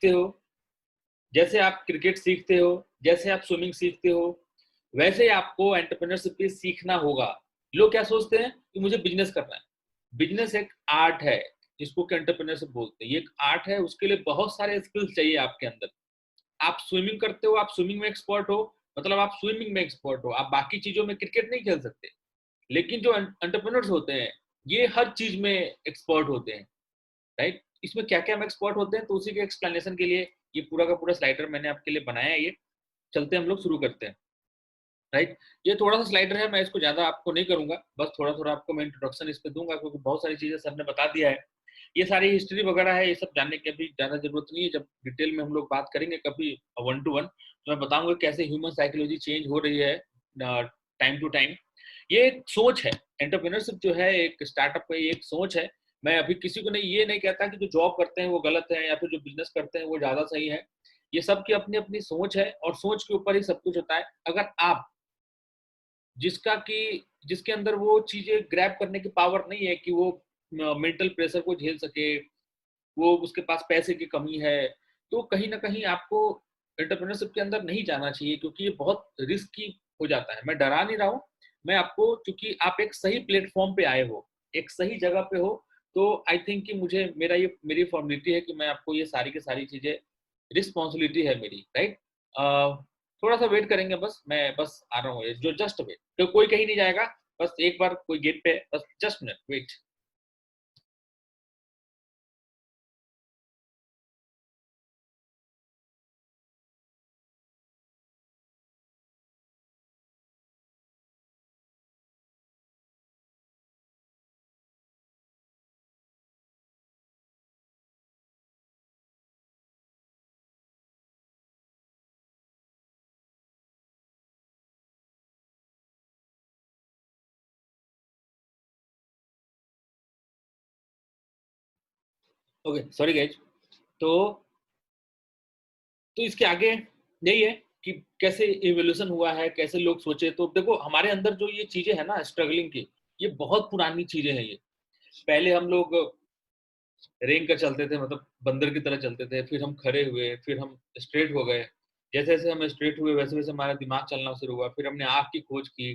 सीखते हो, जैसे आप क्रिकेट सीखते हो, जैसे आप स्विमिंग सीखते हो, वैसे ही आपको एंटरप्रेन्योरशिप भी सीखना होगा। लोग क्या सोचते हैं कि मुझे बिजनेस करना है। बिजनेस एक आर्ट है, जिसको कि एंटरप्रेन्योरशिप बोलते हैं। ये एक आर्ट है, उसके लिए बहुत सारे स्किल्स चाहिए आपके अंदर। आप स्विमिंग करते हो, आप स्विमिंग में एक्सपर्ट हो, मतलब आप स्विमिंग में एक्सपर्ट हो। आप बाकी चीज़ों में क्रिकेट नहीं खेल सकते। लेकिन जो एंटरप्रेन्योर्स होते हैं, ये हर चीज़ में एक्सपर्ट होते हैं, राइट? इसमें क्या-क्या हम एक्सपर्ट होते हैं, तो उसी के एक्सप्लेनेशन के लिए ये पूरा का पूरा स्लाइडर मैंने आपके लिए बनाया है ये। चलते हैं हम लोग शुरू करते हैं, राइट? ये थोड़ा-सा स्लाइडर है, मैं इसको ज़्यादा आपको नहीं करूँगा, बस थोड़ा-थोड़ा आपको मैं इंट्रोडक्शन इस पे दूँगा क्योंकि बहुत सारी चीज़ें सर ने बता दिया है। ये सारी हिस्ट्री वगैरह है, ये सब जानने की अभी ज़्यादा ज़रूरत नहीं है, जब डिटेल में हम लोग बात करेंगे कभी वन टू वन, तो मैं बताऊँगा कैसे ह्यूमन साइकोलॉजी चेंज हो रही है टाइम टू टाइम। ये एक सोच है, एंटरप्रेन्योरशिप जो है एक स्टार्टअप का ये एक सोच है। मैं अभी किसी को नहीं ये नहीं कहता कि जो जॉब करते हैं वो गलत है या फिर जो बिज़नेस करते हैं वो ज़्यादा सही है। ये सबकी अपनी-अपनी सोच है और सोच के ऊपर ही सब कुछ होता है। अगर आप जिसका कि जिसके अंदर वो चीज़ें ग्रैब करने की पावर नहीं है कि वो मेंटल प्रेशर को झेल सके, वो उसके पास पैसे की कमी है, तो कहीं न कहीं आपको एंटरप्रेन्योरशिप के अंदर नहीं जाना चाहिए क्योंकि ये बहुत रिस्की हो जाता है। मैं डरा नहीं रहा हूँ, मैं आपको क्योंकि आप एक सही प्लेटफ़ॉर्म पे आए हो, एक सही जगह पे हो, तो आई थिंक कि मुझे मेरी फ़ॉर्मेलिटी है कि मैं आपको ये सारी की सारी चीज़ें रिस्पॉन्सिबिलिटी है मेरी, राइट? थोड़ा-सा वेट करेंगे बस, मैं बस आ रहा हूँ, जो जस्ट वेट, तो कोई कहीं नहीं जाएगा, बस एक बार कोई गेट पे है, बस just minute wait. Okay, sorry guys. तो इसके आगे यही है कि कैसे इवोल्यूशन हुआ है, कैसे लोग सोचे। तो देखो हमारे अंदर जो ये चीज़ें हैं ना स्ट्रगलिंग की, ये बहुत पुरानी चीज़ें हैं ये। पहले हम लोग रेंग कर चलते थे, मतलब बंदर की तरह चलते थे, फिर हम खड़े हुए, फिर हम स्ट्रेट हो गए। जैसे-जैसे हम स्ट्रेट हुए वैसे-वैसे हमारा दिमाग चलना शुरू हुआ, फिर हमने आग की खोज की,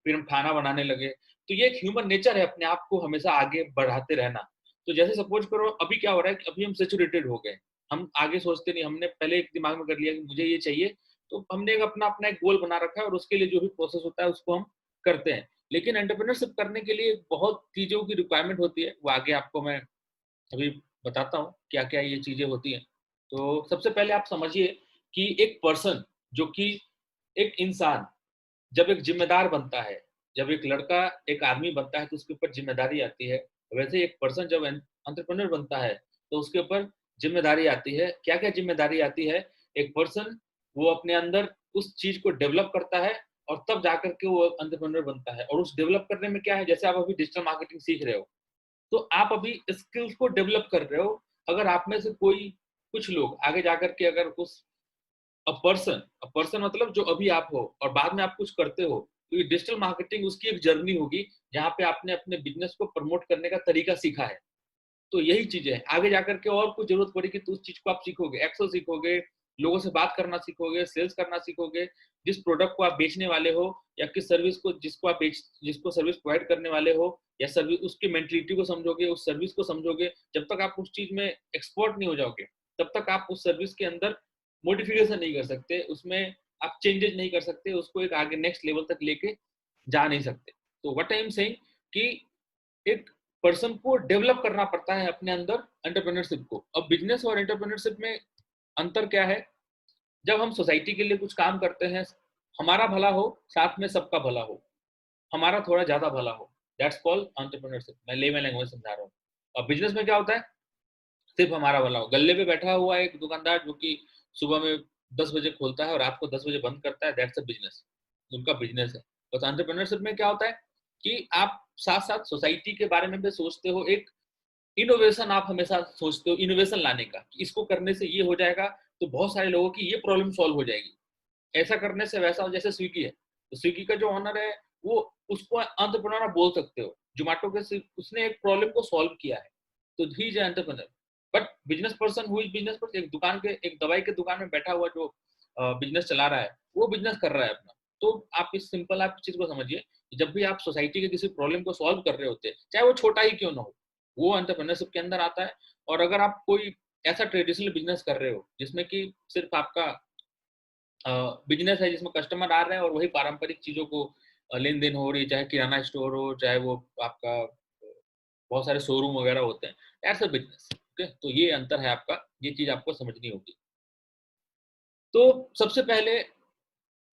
फिर हम खाना बनाने लगे। तो ये एक ह्यूमन नेचर है अपने आप को हमेशा आगे बढ़ाते रहना। तो जैसे सपोज़ करो अभी क्या हो रहा है कि अभी हम सैचुरेटेड हो गए। हम आगे सोचते नहीं, हमने पहले एक दिमाग में कर लिया कि मुझे ये चाहिए, तो हमने एक अपना-अपना एक गोल बना रखा है और उसके लिए जो भी प्रोसेस होता है उसको हम करते हैं। लेकिन एंटरप्रेन्योरशिप करने के लिए बहुत चीज़ों की रिक्वायरमेंट होती है, वो आगे आपको मैं अभी बताता हूँ क्या-क्या ये चीज़ें होती हैं। तो सबसे पहले आप समझिए कि एक पर्सन जो कि एक इंसान जब एक ज़िम्मेदार बनता है, जब एक लड़का एक आदमी बनता है तो उसके ऊपर ज़िम्मेदारी आती है। वैसे ही एक पर्सन जब एंटरप्रेन्योर बनता है तो उसके ऊपर ज़िम्मेदारी आती है। क्या-क्या ज़िम्मेदारी आती है? एक पर्सन वो अपने अंदर उस चीज़ को डेवलप करता है और तब जाकर के वो एंटरप्रेन्योर बनता है और उस डेवलप करने में क्या है, जैसे आप अभी डिजिटल मार्केटिंग सीख रहे हो, तो आप अभी स्किल्स को डेवलप कर रहे हो। अगर आप में से कोई कुछ लोग आगे जाकर के अगर उस अ पर्सन मतलब जो अभी आप हो और बाद में आप कुछ करते हो, तो ये डिजिटल मार्केटिंग उसकी एक जर्नी होगी, जहाँ पे आपने अपने बिज़नेस को प्रमोट करने का तरीका सीखा है। तो यही चीज़ें हैं। आगे जाकर के और कुछ ज़रूरत पड़ेगी तो उस चीज़ को आप सीखोगे, एक्सेल सीखोगे, लोगों से बात करना सीखोगे, सेल्स करना सीखोगे, जिस प्रोडक्ट को आप बेचने वाले हो या किस सर्विस को जिसको सर्विस प्रोवाइड करने वाले हो या सर्विस उसकी मेंटालिटी को समझोगे, उस सर्विस को समझोगे। जब तक आप उस चीज़ में एक्सपर्ट नहीं हो जाओगे, तब तक आप उस सर्विस के अंदर मॉडिफिकेशन नहीं कर सकते, उसमें आप चेंजेज़ नहीं कर सकते, उसको एक आगे नेक्स्ट लेवल तक लेके जा नहीं सकते। तो व्हाट आई एम सेइंग कि एक पर्सन को डेवलप करना पड़ता है अपने अंदर एंटरप्रेन्योरशिप को। अब बिज़नेस और एंटरप्रेन्योरशिप में अंतर क्या है? जब हम सोसाइटी के लिए कुछ काम करते हैं, हमारा भला हो, साथ में सबका भला हो, हमारा थोड़ा ज़्यादा भला हो, दैट्स कॉल्ड एंटरप्रेन्योरशिप। मैं लेमन लैंग्वेज समझा रहा हूँ। और बिज़नेस में क्या होता है? सिर्फ हमारा भला हो। गल्ले पे बैठा हुआ एक दुकानदार जो कि सुबह में 10 बजे खोलता है और रात को 10 बजे बंद करता है, दैट्स अ बिज़नेस। उनका बिज़नेस है। बस एंटरप्रेन्योरशिप में क्या होता है कि आप साथ-साथ सोसाइटी के बारे में भी सोचते हो, एक इनोवेशन आप हमेशा सोचते हो इनोवेशन लाने का, कि इसको करने से ये हो जाएगा, तो बहुत सारे लोगों की ये प्रॉब्लम सॉल्व हो जाएगी। ऐसा करने से वैसा हो, जैसे स्विगी है, तो स्विगी का जो ओनर है, वो उसको एंटरप्रेन्योर आप बोल सकते हो। ज़ोमैटो के सिर्फ उसने एक प्रॉब्लम को सॉल्व किया है, तो he is entrepreneur. But business person हुई बिजनेस पर्सन एक दवाई के दुकान में बैठा हुआ जो बिजनेस चला रहा है, वो बिजनेस कर रहा है अपना। तो आप इस सिंपल आप चीज को समझिए, जब भी आप सोसाइटी के किसी प्रॉब्लम को सॉल्व कर रहे होते हैं, चाहे वो छोटा ही क्यों ना हो, वो एंटरप्रेन्योरशिप के अंदर आता है। और अगर आप कोई ऐसा ट्रेडिशनल बिजनेस कर रहे हो जिसमें कि सिर्फ आपका बिजनेस है, जिसमें कस्टमर आ रहे हैं और वही पारंपरिक चीजों को लेन देन हो रही है, चाहे किराना स्टोर हो, चाहे वो आपका बहुत सारे शोरूम वगैरह होते हैं, एट्स अ बिजनेस। ओके, तो ये अंतर है आपका, ये चीज आपको समझनी होगी। तो सबसे पहले,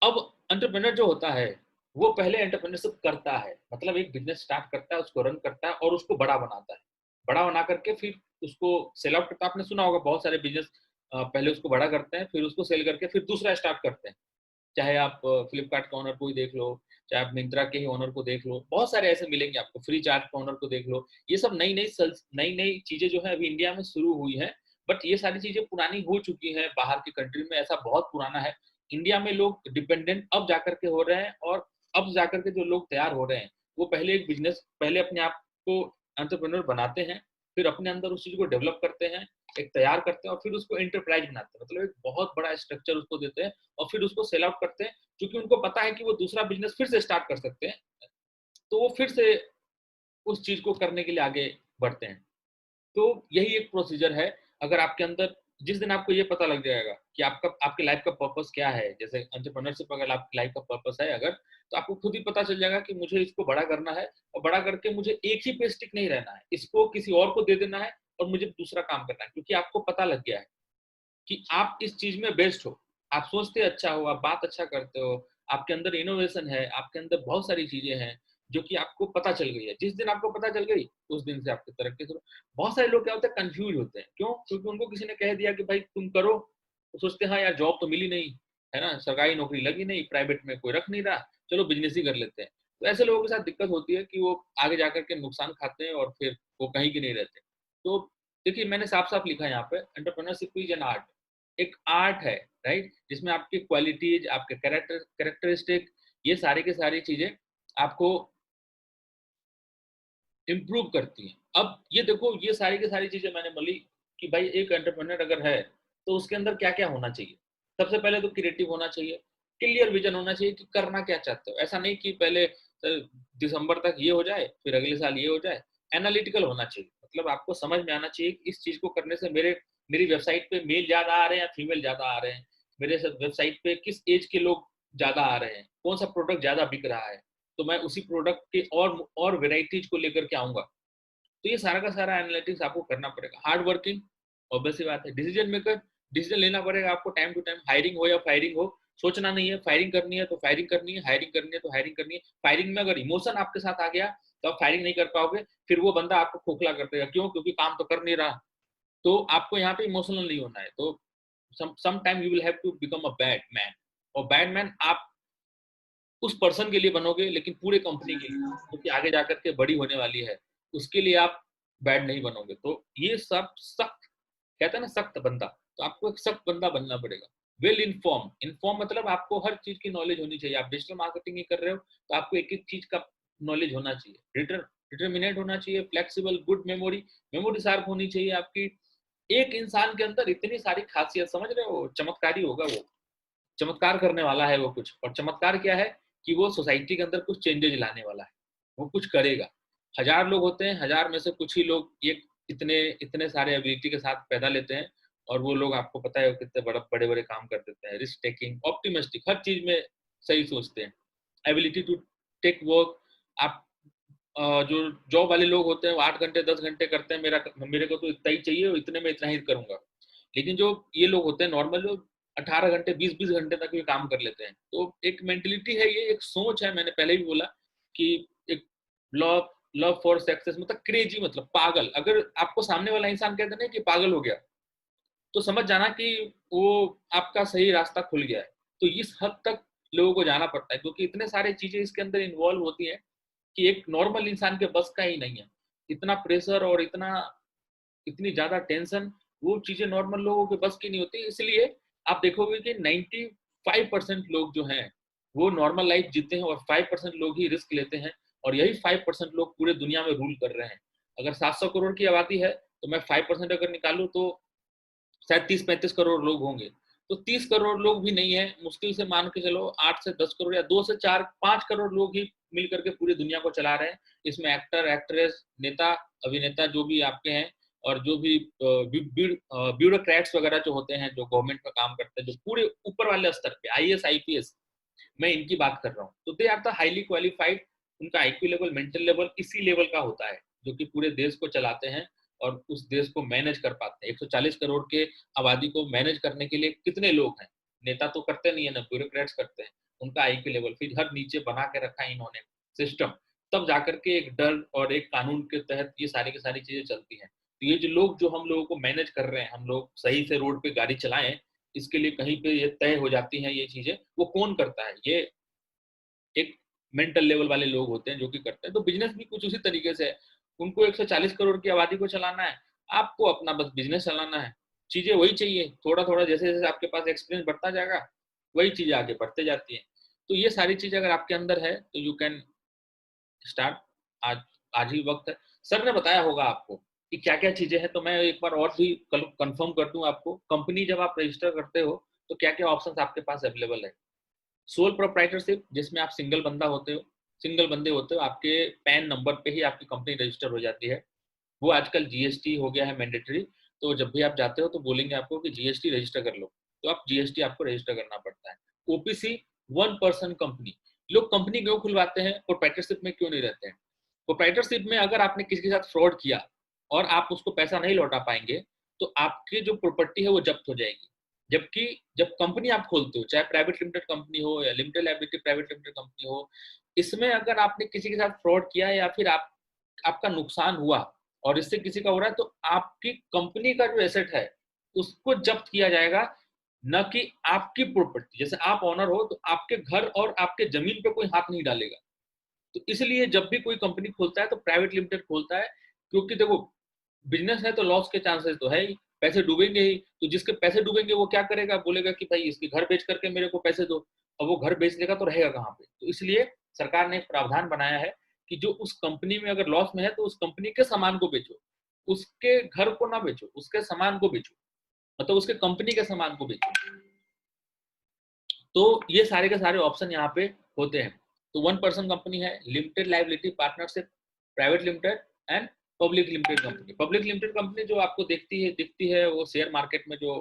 अब एंटरप्रेन्योर जो होता है, वो पहले एंटरप्रेन्योरशिप करता है, मतलब एक बिजनेस स्टार्ट करता है, उसको रन करता है और उसको बड़ा बनाता है। बड़ा बना करके फिर उसको सेल आउट करता है। आपने सुना होगा बहुत सारे बिजनेस पहले उसको बड़ा करते हैं, फिर उसको सेल करके फिर दूसरा स्टार्ट करते हैं। चाहे आप फ्लिपकार्ट के ओनर को ही देख लो, चाहे आप मिंत्रा के ही ओनर को देख लो, बहुत सारे ऐसे मिलेंगे आपको, फ्री चार्ज के ओनर को देख लो। ये सब नई नई चीजें जो है अभी इंडिया में शुरू हुई है, बट ये सारी चीजें पुरानी हो चुकी हैं बाहर की कंट्री में, ऐसा बहुत पुराना है। इंडिया में लोग डिपेंडेंट अब जाकर के हो रहे हैं, और अब जाकर के जो लोग तैयार हो रहे हैं, वो पहले एक बिजनेस, पहले अपने आप को एंटरप्रेन्योर बनाते हैं, फिर अपने अंदर उस चीज को डेवलप करते हैं, एक तैयार करते हैं, और फिर उसको एंटरप्राइज बनाते हैं, मतलब एक बहुत बड़ा स्ट्रक्चर उसको देते हैं, और फिर उसको सेल आउट करते हैं। क्योंकि उनको पता है कि वो दूसरा बिजनेस फिर से स्टार्ट कर सकते हैं, तो वो फिर से उस चीज को करने के लिए आगे बढ़ते हैं। तो यही एक प्रोसीजर है। अगर आपके अंदर जिस दिन आपको ये पता लग जाएगा कि आपका आपके लाइफ का पर्पस क्या है, जैसे एंटरप्रेन्योरशिप अगर आपकी लाइफ का पर्पस है अगर, तो आपको खुद ही पता चल जाएगा कि मुझे इसको बड़ा करना है, और बड़ा करके मुझे एक ही पे स्टिक नहीं रहना है, इसको किसी और को दे देना है और मुझे दूसरा काम करना है, क्योंकि आपको पता लग गया है कि आप इस चीज में बेस्ट हो, आप सोचते अच्छा हो, आप बात अच्छा करते हो, आपके अंदर इनोवेशन है, आपके अंदर बहुत सारी चीजें हैं जो कि आपको पता चल गई है। जिस दिन आपको पता चल गई, उस दिन से आपकी तरक्की शुरू। बहुत सारे लोग क्या होते हैं, कंफ्यूज होते हैं। क्यों? क्योंकि उनको किसी ने कह दिया कि भाई तुम करो, तो सोचते हैं हाँ यार जॉब तो मिली नहीं, है ना, सरकारी नौकरी लगी नहीं, प्राइवेट में कोई रख नहीं रहा, चलो बिजनेस ही कर लेते हैं। तो ऐसे लोगों के साथ दिक्कत होती है कि वो आगे जाकर के नुकसान खाते हैं और फिर वो कहीं के नहीं रहते। तो देखिए, मैंने साफ साफ लिखा है यहाँ पे, एंटरप्रेन्योरशिप इज एन आर्ट, एक आर्ट है, राइट, जिसमें आपकी क्वालिटीज, आपके कैरेक्टरिस्टिक, ये सारी की सारी चीजें आपको इम्प्रूव करती हैं। अब ये देखो, ये सारी की सारी चीजें मैंने बोली कि भाई एक एंटरप्रेन्योर अगर है तो उसके अंदर क्या क्या होना चाहिए। सबसे पहले तो क्रिएटिव होना चाहिए, क्लियर विजन होना चाहिए कि करना क्या चाहते हो। ऐसा नहीं कि पहले दिसंबर तक ये हो जाए, फिर अगले साल ये हो जाए। एनालिटिकल होना चाहिए, मतलब आपको समझ में आना चाहिए कि इस चीज को करने से मेरी वेबसाइट पे मेल ज्यादा आ रहे हैं या फीमेल ज्यादा आ रहे हैं, मेरे वेबसाइट पे किस एज के लोग ज्यादा आ रहे हैं, कौन सा प्रोडक्ट ज्यादा बिक रहा है, तो मैं उसी प्रोडक्ट के और वेराइटीज को लेकर के आऊंगा। तो ये सारा का सारा एनालिटिक्स आपको करना पड़ेगा। हार्ड वर्किंग, ऑब्वियस सी बात है। डिसीजन मेकर, डिसीजन लेना पड़ेगा आपको टाइम टू टाइम, हायरिंग हो या फायरिंग हो। सोचना नहीं है फायरिंग करनी है तो फायरिंग करनी है, हायरिंग करनी है तो हायरिंग करनी है। फायरिंग में अगर इमोशन आपके साथ आ गया तो आप फायरिंग नहीं कर पाओगे, फिर वो बंदा आपको खोखला कर देगा। क्यों? क्योंकि काम तो कर नहीं रहा। तो आपको यहाँ पे इमोशनल नहीं होना है। तो some time you will have to become a bad man, और बैड मैन आप उस पर्सन के लिए बनोगे, लेकिन पूरे कंपनी के लिए, क्योंकि आगे जाकर के बड़ी होने वाली है, उसके लिए आप बैड नहीं बनोगे। तो ये सब सख्त, कहते हैं ना सख्त बंदा, तो आपको एक सख्त बंदा बनना पड़ेगा। वेल इन्फॉर्म, इन्फॉर्म मतलब आपको हर चीज की नॉलेज होनी चाहिए। आप डिजिटल मार्केटिंग ही कर रहे हो तो आपको एक एक चीज का नॉलेज होना चाहिए। डिटर्मिनेट होना चाहिए, flexible, good memory, memory sharp होनी चाहिए आपकी। एक इंसान के अंदर इतनी सारी खासियत, समझ रहे हो, चमत्कारी होगा वो, चमत्कार करने वाला है वो कुछ। और चमत्कार क्या है कि वो सोसाइटी के अंदर कुछ चेंजेज लाने वाला है, वो कुछ करेगा। हजार लोग होते हैं, हजार में से कुछ ही लोग ये इतने इतने सारे एबिलिटी के साथ पैदा लेते हैं, और वो लोग आपको पता है कितने बड़े बड़े काम कर देते हैं। रिस्क टेकिंग, ऑप्टिमिस्टिक, हर चीज में सही सोचते हैं। एबिलिटी टू टेक वर्क, आप जो जॉब वाले लोग होते हैं वो 8 घंटे 10 घंटे करते हैं, मेरे को तो इतना ही चाहिए और इतने में इतना ही करूंगा। लेकिन जो ये लोग होते हैं नॉर्मल लोग, 18 घंटे 20-20 घंटे तक भी काम कर लेते हैं। तो एक मेंटेलिटी है, ये एक सोच है। मैंने पहले भी बोला कि एक लव लव फॉर सक्सेस, मतलब क्रेजी, मतलब पागल। अगर आपको सामने वाला इंसान कहते ना कि पागल हो गया, तो समझ जाना कि वो आपका सही रास्ता खुल गया है। तो इस हद तक लोगों को जाना पड़ता है, क्योंकि इतने सारे चीजें इसके अंदर इन्वॉल्व होती हैं कि एक नॉर्मल इंसान के बस का ही नहीं है। इतना प्रेशर और इतनी ज्यादा टेंशन, वो चीजें नॉर्मल लोगों के बस की नहीं होती। इसलिए आप देखोगे कि 95% लोग जो हैं वो नॉर्मल लाइफ जीते हैं, और 5% लोग ही रिस्क लेते हैं, और यही 5% लोग पूरे दुनिया में रूल कर रहे हैं। अगर 700 करोड़ की आबादी है तो मैं 5% अगर निकालूँ तो शायद 30-35 करोड़ लोग होंगे। तो 30 करोड़ लोग भी नहीं है, मुश्किल से मान के चलो 8 से 10 करोड़ या 2 से 4-5 करोड़ लोग ही मिल करके पूरी दुनिया को चला रहे हैं। इसमें एक्टर, एक्ट्रेस, नेता, अभिनेता जो भी आपके हैं और जो भी ब्यूरोक्रेट्स वगैरह जो होते हैं, जो गवर्नमेंट में काम करते हैं, जो पूरे ऊपर वाले स्तर पे आईएएस, आईपीएस, मैं इनकी बात कर रहा हूँ। तो they are the highly qualified, उनका आईक्यू लेवल, मेंटल लेवल इसी लेवल का होता है, जो कि पूरे देश को चलाते हैं और उस देश को मैनेज कर पाते हैं। 140 करोड़ के आबादी को मैनेज करने के लिए कितने लोग हैं? नेता तो करते नहीं है ना, ब्यूरोक्रेट्स करते हैं। उनका आईक्यू लेवल फिर हर नीचे बना के रखा है इन्होंने सिस्टम, तब जाकर के एक डर और एक कानून के तहत ये सारी की सारी चीजें चलती हैं। तो ये जो लोग जो हम लोगों को मैनेज कर रहे हैं, हम लोग सही से रोड पे गाड़ी चलाएं, इसके लिए कहीं पे ये तय हो जाती हैं ये चीजें, वो कौन करता है? ये एक मेंटल लेवल वाले लोग होते हैं जो कि करते हैं। तो बिजनेस भी कुछ उसी तरीके से है। उनको 140 करोड़ की आबादी को चलाना है, आपको अपना बस बिजनेस चलाना है। चीजें वही चाहिए, थोड़ा थोड़ा जैसे जैसे आपके पास एक्सपीरियंस बढ़ता जाएगा, वही चीजें आगे बढ़ते जाती हैं। तो ये सारी चीजें अगर आपके अंदर है तो यू कैन स्टार्ट। आज आज ही वक्त है। सर ने बताया होगा आपको कि क्या क्या चीजें हैं, तो मैं एक बार और भी कंफर्म कर दूं आपको। कंपनी जब आप रजिस्टर करते हो तो क्या क्या ऑप्शन आपके पास अवेलेबल है। सोल प्रोप्राइटरशिप, जिसमें आप सिंगल बंदा होते हो, सिंगल बंदे होते हो, आपके पैन नंबर पे ही आपकी कंपनी रजिस्टर हो जाती है। वो आजकल जीएसटी हो गया है मैंडेटरी, तो जब भी आप जाते हो तो बोलेंगे आपको कि जीएसटी रजिस्टर कर लो, तो आप जीएसटी आपको रजिस्टर करना पड़ता है। OPC, one person company. लोग कंपनी क्यों खुलवाते हैं, प्रोप्राइटरशिप में क्यों नहीं रहते हैं? प्रोप्राइटरशिप में अगर आपने किसी के साथ फ्रॉड किया और आप उसको पैसा नहीं लौटा पाएंगे, तो आपकी जो प्रॉपर्टी है वो जब्त हो जाएगी। जबकि जब कंपनी आप खोलते हो, चाहे प्राइवेट लिमिटेड कंपनी हो या limited liability private limited company हो, इसमें अगर आपने किसी के साथ फ्रॉड किया या फिर आपका नुकसान हुआ और इससे किसी का हो रहा है, तो आपकी कंपनी का जो एसेट है उसको जब्त किया जाएगा, न कि आपकी प्रॉपर्टी। जैसे आप ऑनर हो तो आपके घर और आपके जमीन पे कोई हाथ नहीं डालेगा। तो इसलिए जब भी कोई कंपनी खोलता है तो प्राइवेट लिमिटेड खोलता है, क्योंकि देखो बिजनेस है तो लॉस के चांसेस तो है ही, पैसे डूबेंगे ही। तो जिसके पैसे डूबेंगे वो क्या करेगा, बोलेगा कि भाई इसके घर बेच करके मेरे को पैसे दो। अब वो घर बेच देगा तो रहेगा कहाँ पे? तो इसलिए सरकार ने एक प्रावधान बनाया है कि जो उस कंपनी में अगर लॉस में है तो उस कंपनी के सामान को बेचो, उसके घर को ना बेचो, उसके सामान को बेचो, मतलब उसके कंपनी के सामान को बेचो। तो ये सारे के सारे ऑप्शन यहाँ पे होते हैं। तो वन पर्सन कंपनी है, limited liability partnership, private limited and public limited company. Public limited company जो आपको दिखती है वो शेयर मार्केट में जो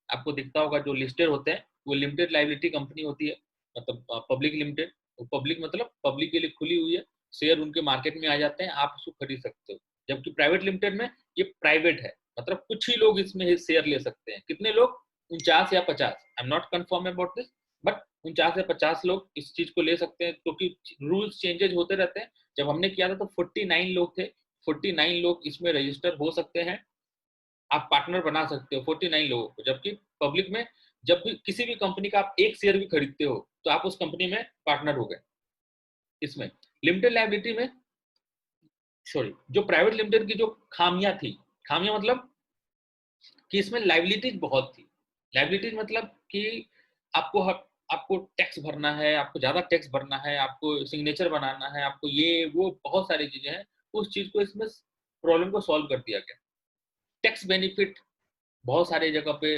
आपको दिखता होगा, जो लिस्टेड होते हैं, वो लिमिटेड लाइबिलिटी कंपनी होती है। मतलब पब्लिक लिमिटेड, पब्लिक मतलब पब्लिक के लिए खुली हुई है, शेयर उनके मार्केट में आ जाते हैं, आप उसको खरीद सकते हो। जबकि प्राइवेट लिमिटेड में ये प्राइवेट है, मतलब कुछ ही लोग इसमें शेयर ले सकते हैं। कितने लोग? 49 या 50, I am not confirm about this, but 49 से 50 लोग इस चीज को ले सकते हैं, क्योंकि रूल्स चेंजेज होते रहते हैं। जब हमने किया था तो 49 लोग थे, 49 लोग इसमें रजिस्टर हो सकते हैं, आप पार्टनर बना सकते हो 49 लोगों को। जबकि पब्लिक में जब भी किसी भी कंपनी का आप एक शेयर भी खरीदते हो तो आप उस कंपनी में पार्टनर हो गए। इसमें लिमिटेड लायबिलिटी में, सॉरी, जो प्राइवेट लिमिटेड की जो खामियां थी, खामियां मतलब कि इसमें लाइबिलिटीज बहुत थी। लाइबिलिटीज मतलब कि आपको आपको टैक्स भरना है, आपको ज्यादा टैक्स भरना है, आपको सिग्नेचर बनाना है, आपको ये वो बहुत सारी चीजें हैं। उस चीज को इसमें प्रॉब्लम को सॉल्व कर दिया गया। टैक्स बेनिफिट बहुत सारी जगह पे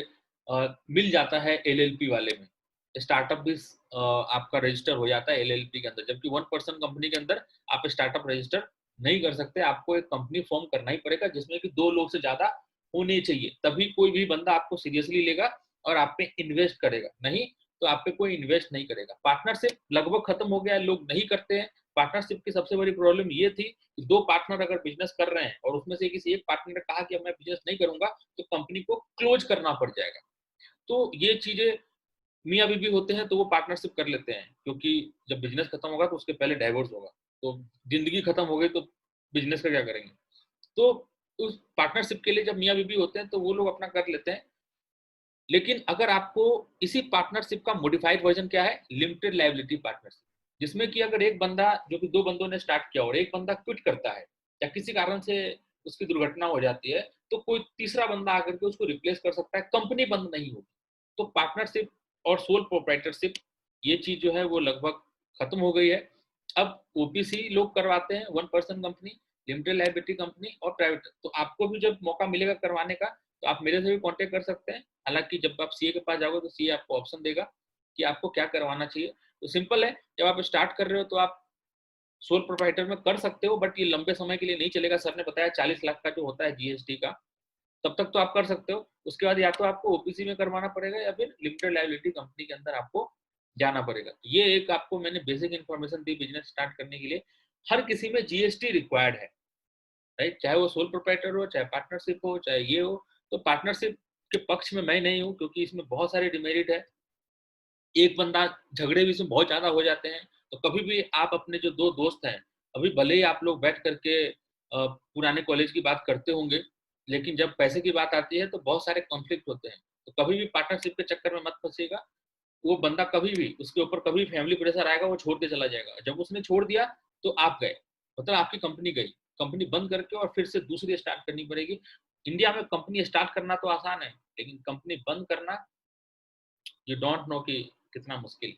मिल जाता है एलएलपी वाले में। स्टार्टअप भी आपका रजिस्टर हो जाता है एलएलपी के अंदर, जबकि वन पर्सन कंपनी के अंदर आप स्टार्टअप रजिस्टर नहीं कर सकते। आपको एक कंपनी फॉर्म करना ही पड़ेगा जिसमें कि 2 लोग से ज्यादा होने चाहिए, तभी कोई भी बंदा आपको सीरियसली लेगा और आप पे इन्वेस्ट करेगा। नहीं तो आप पे कोई इन्वेस्ट नहीं करेगा। पार्टनरशिप लगभग खत्म हो गया है, लोग नहीं करते हैं। पार्टनरशिप की सबसे बड़ी प्रॉब्लम ये थी कि 2 पार्टनर अगर बिजनेस कर रहे हैं और उसमें से किसी एक पार्टनर ने कहा कि अब मैं बिजनेस नहीं करूंगा, तो कंपनी को क्लोज करना पड़ जाएगा। तो ये चीजें मियाँ बीवी होते हैं तो वो पार्टनरशिप कर लेते हैं, क्योंकि जब बिजनेस खत्म होगा तो उसके पहले डाइवोर्स होगा। तो जिंदगी खत्म हो गई तो बिजनेस का क्या करेंगे? तो उस पार्टनरशिप के लिए जब मियाँ बीवी होते हैं तो वो लोग अपना कर लेते हैं। लेकिन अगर आपको इसी पार्टनरशिप का मॉडिफाइड वर्जन क्या है, लिमिटेड लायबिलिटी पार्टनरशिप, जिसमें कि अगर एक बंदा, जो कि 2 बंदों ने स्टार्ट किया और एक बंदा क्विट करता है या किसी कारण से उसकी दुर्घटना हो जाती है, तो कोई तीसरा बंदा आकर के उसको रिप्लेस कर सकता है, कंपनी बंद नहीं होगी। तो पार्टनरशिप और सोल प्रोप्राइटरशिप, ये चीज जो है वो लगभग खत्म हो गई है। अब ओपीसी लोग करवाते हैं, one person company. Limited liability company और प्राइवेट। तो आपको भी जब मौका मिलेगा करवाने का तो आप मेरे से भी कांटेक्ट कर सकते हैं। हालांकि जब आप सीए के पास जाओगे तो सीए आपको ऑप्शन देगा कि आपको क्या करवाना चाहिए। तो सिंपल है, जब आप स्टार्ट कर रहे हो तो आप सोल प्रोप्राइटर में कर सकते हो, बट ये लंबे समय के लिए नहीं चलेगा। सर ने बताया 40 लाख का जो होता है जीएसटी का, तब तक तो आप कर सकते हो। उसके बाद या तो आपको ओपीसी में करवाना पड़ेगा या फिर लिमिटेड लायबिलिटी कंपनी के अंदर आपको जाना पड़ेगा। ये एक आपको मैंने बेसिक इन्फॉर्मेशन दी बिजनेस स्टार्ट करने के लिए। हर किसी में जीएसटी रिक्वायर्ड है, राइट? चाहे वो सोल प्रोप्राइटर हो, चाहे पार्टनरशिप हो, चाहे ये हो। तो पार्टनरशिप के पक्ष में मैं नहीं हूँ, क्योंकि इसमें बहुत सारे डिमेरिट है। एक बंदा, झगड़े भी इसमें बहुत ज्यादा हो जाते हैं। तो कभी भी आप अपने जो दो दोस्त हैं, अभी भले ही आप लोग बैठ करके पुराने कॉलेज की बात करते होंगे, लेकिन जब पैसे की बात आती है तो बहुत सारे कॉन्फ्लिक्ट होते हैं। तो कभी भी पार्टनरशिप के चक्कर में मत फंसिएगा। वो बंदा कभी भी, उसके ऊपर कभी फैमिली प्रेशर आएगा, वो छोड़ के चला जाएगा। जब उसने छोड़ दिया तो आप गए, मतलब आपकी कंपनी गई। कंपनी बंद करके और फिर से दूसरी स्टार्ट करनी पड़ेगी। इंडिया में कंपनी स्टार्ट करना तो आसान है, लेकिन कंपनी बंद करना, यू डोंट नो कि कितना मुश्किल,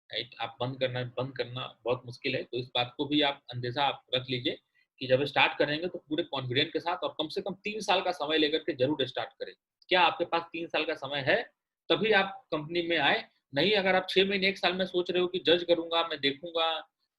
राइट? आप बंद करना बहुत मुश्किल है। तो इस बात को भी आप अंदेशा आप रख लीजिए कि जब स्टार्ट करेंगे तो पूरे कॉन्फिडेंस के साथ और कम से कम 3 साल का समय लेकर के जरूर स्टार्ट करें। क्या आपके पास 3 साल का समय है? तभी आप कंपनी में आए। नहीं, अगर आप 6 महीने 1 साल में सोच रहे हो कि जज करूंगा, मैं देखूंगा,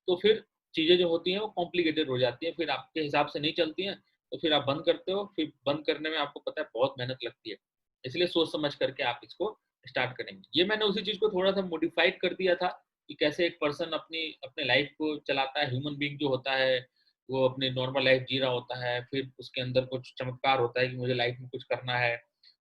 तो फिर चीजें जो होती हैं वो कॉम्प्लिकेटेड हो जाती हैं, फिर आपके हिसाब से नहीं चलती हैं। तो फिर आप बंद करते हो, फिर बंद करने में आपको पता है बहुत मेहनत लगती है। इसलिए सोच समझ करके आप इसको स्टार्ट करेंगे। ये मैंने उसी चीज को थोड़ा सा मॉडिफाइड कर दिया था कि कैसे एक पर्सन अपनी अपने लाइफ को चलाता है। ह्यूमन बीइंग जो होता है वो अपनी नॉर्मल लाइफ जी रहा होता है, फिर उसके अंदर कुछ चमत्कार होता है कि मुझे लाइफ में कुछ करना है,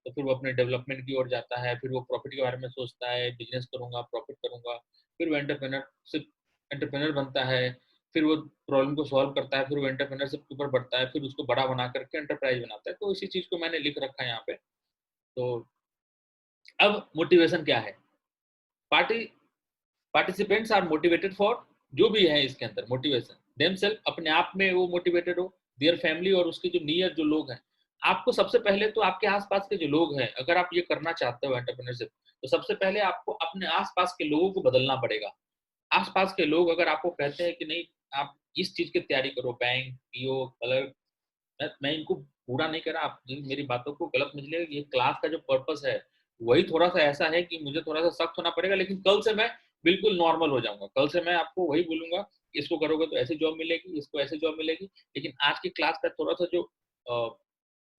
तो फिर वो अपने डेवलपमेंट की ओर जाता है, फिर वो प्रॉफिट के बारे में सोचता है, बिजनेस करूंगा, प्रॉफिट करूंगा, फिर वो एंटरप्रेन्योर बनता है, फिर वो प्रॉब्लम को सॉल्व करता है, फिर वो एंटरप्रेन्योरशिप के ऊपर बढ़ता है, फिर उसको बड़ा बना करके एंटरप्राइज बनाता है। तो इसी चीज को मैंने लिख रखा है यहाँ पे। तो अब मोटिवेशन क्या है? Party participants are motivated for, जो भी है इसके अंदर मोटिवेशन, देम सेल्फ, अपने आप में वो मोटिवेटेड हो, देयर फैमिली और उसके जो नियर जो लोग हैं। आपको सबसे पहले तो आपके आसपास के जो लोग हैं, अगर आप ये करना चाहते हो एंटरप्रेन्योरशिप, तो सबसे पहले आपको अपने आसपास के लोगों को बदलना पड़ेगा। आसपास के लोग अगर आपको कहते हैं कि नहीं आप इस चीज की तैयारी करो, बैंक, पीओ, क्लर्क, मैं इनको पूरा नहीं कर रहा, आप मेरी बातों को गलत मत लीजिएगा। ये क्लास का जो पर्पस है वही थोड़ा सा ऐसा है कि मुझे थोड़ा सा सख्त होना पड़ेगा, लेकिन कल से मैं बिल्कुल नॉर्मल हो जाऊंगा। कल से मैं आपको वही बोलूंगा, इसको करोगे तो ऐसी जॉब मिलेगी, इसको ऐसी जॉब मिलेगी। लेकिन आज की क्लास का थोड़ा सा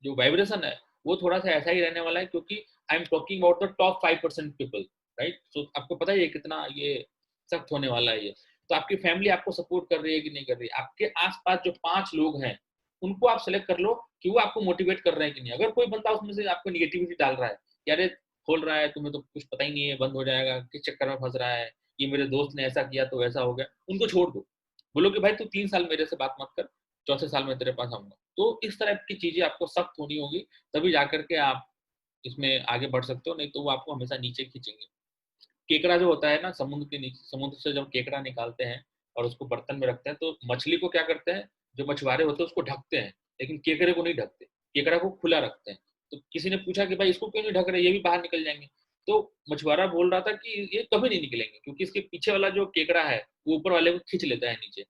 जो वाइब्रेशन है वो थोड़ा सा ऐसा ही रहने वाला है, क्योंकि I am talking about the top 5% people, right? So आपको पता है ये कितना ये सख्त होने वाला है ये। तो आपकी फैमिली आपको सपोर्ट कर रही है कि नहीं कर रही है? आपके आसपास जो 5 लोग हैं उनको आप सेलेक्ट कर लो कि वो आपको मोटिवेट कर रहे हैं कि नहीं। अगर कोई बंदा उसमें से आपको निगेटिविटी डाल रहा है, यार खोल रहा है, तुम्हें तो कुछ पता ही नहीं है, बंद हो जाएगा, किस चक्कर में फंस रहा है, ये मेरे दोस्त ने ऐसा किया तो वैसा हो गया, उनको छोड़ दो। बोलो कि भाई तू 3 साल मेरे से बात मत कर, चौथे साल में तेरे पास आऊंगा। तो इस तरह की चीजें आपको सख्त होनी होगी, तभी जाकर के आप इसमें आगे बढ़ सकते हो, नहीं तो वो आपको हमेशा नीचे खींचेंगे। केकड़ा जो होता है ना, समुद्र के नीचे, समुद्र से जब केकड़ा निकालते हैं और उसको बर्तन में रखते हैं, तो मछली को क्या करते हैं, जो मछुआरे होते हैं उसको ढकते हैं, लेकिन केकड़े को नहीं ढकते, केकड़ा को खुला रखते हैं। तो किसी ने पूछा कि भाई इसको क्यों नहीं ढक रहे, ये भी बाहर निकल जाएंगे। तो मछुआरा बोल रहा था कि ये कभी नहीं निकलेंगे, क्योंकि इसके पीछे वाला जो केकड़ा है वो ऊपर वाले को खींच लेता है नीचे।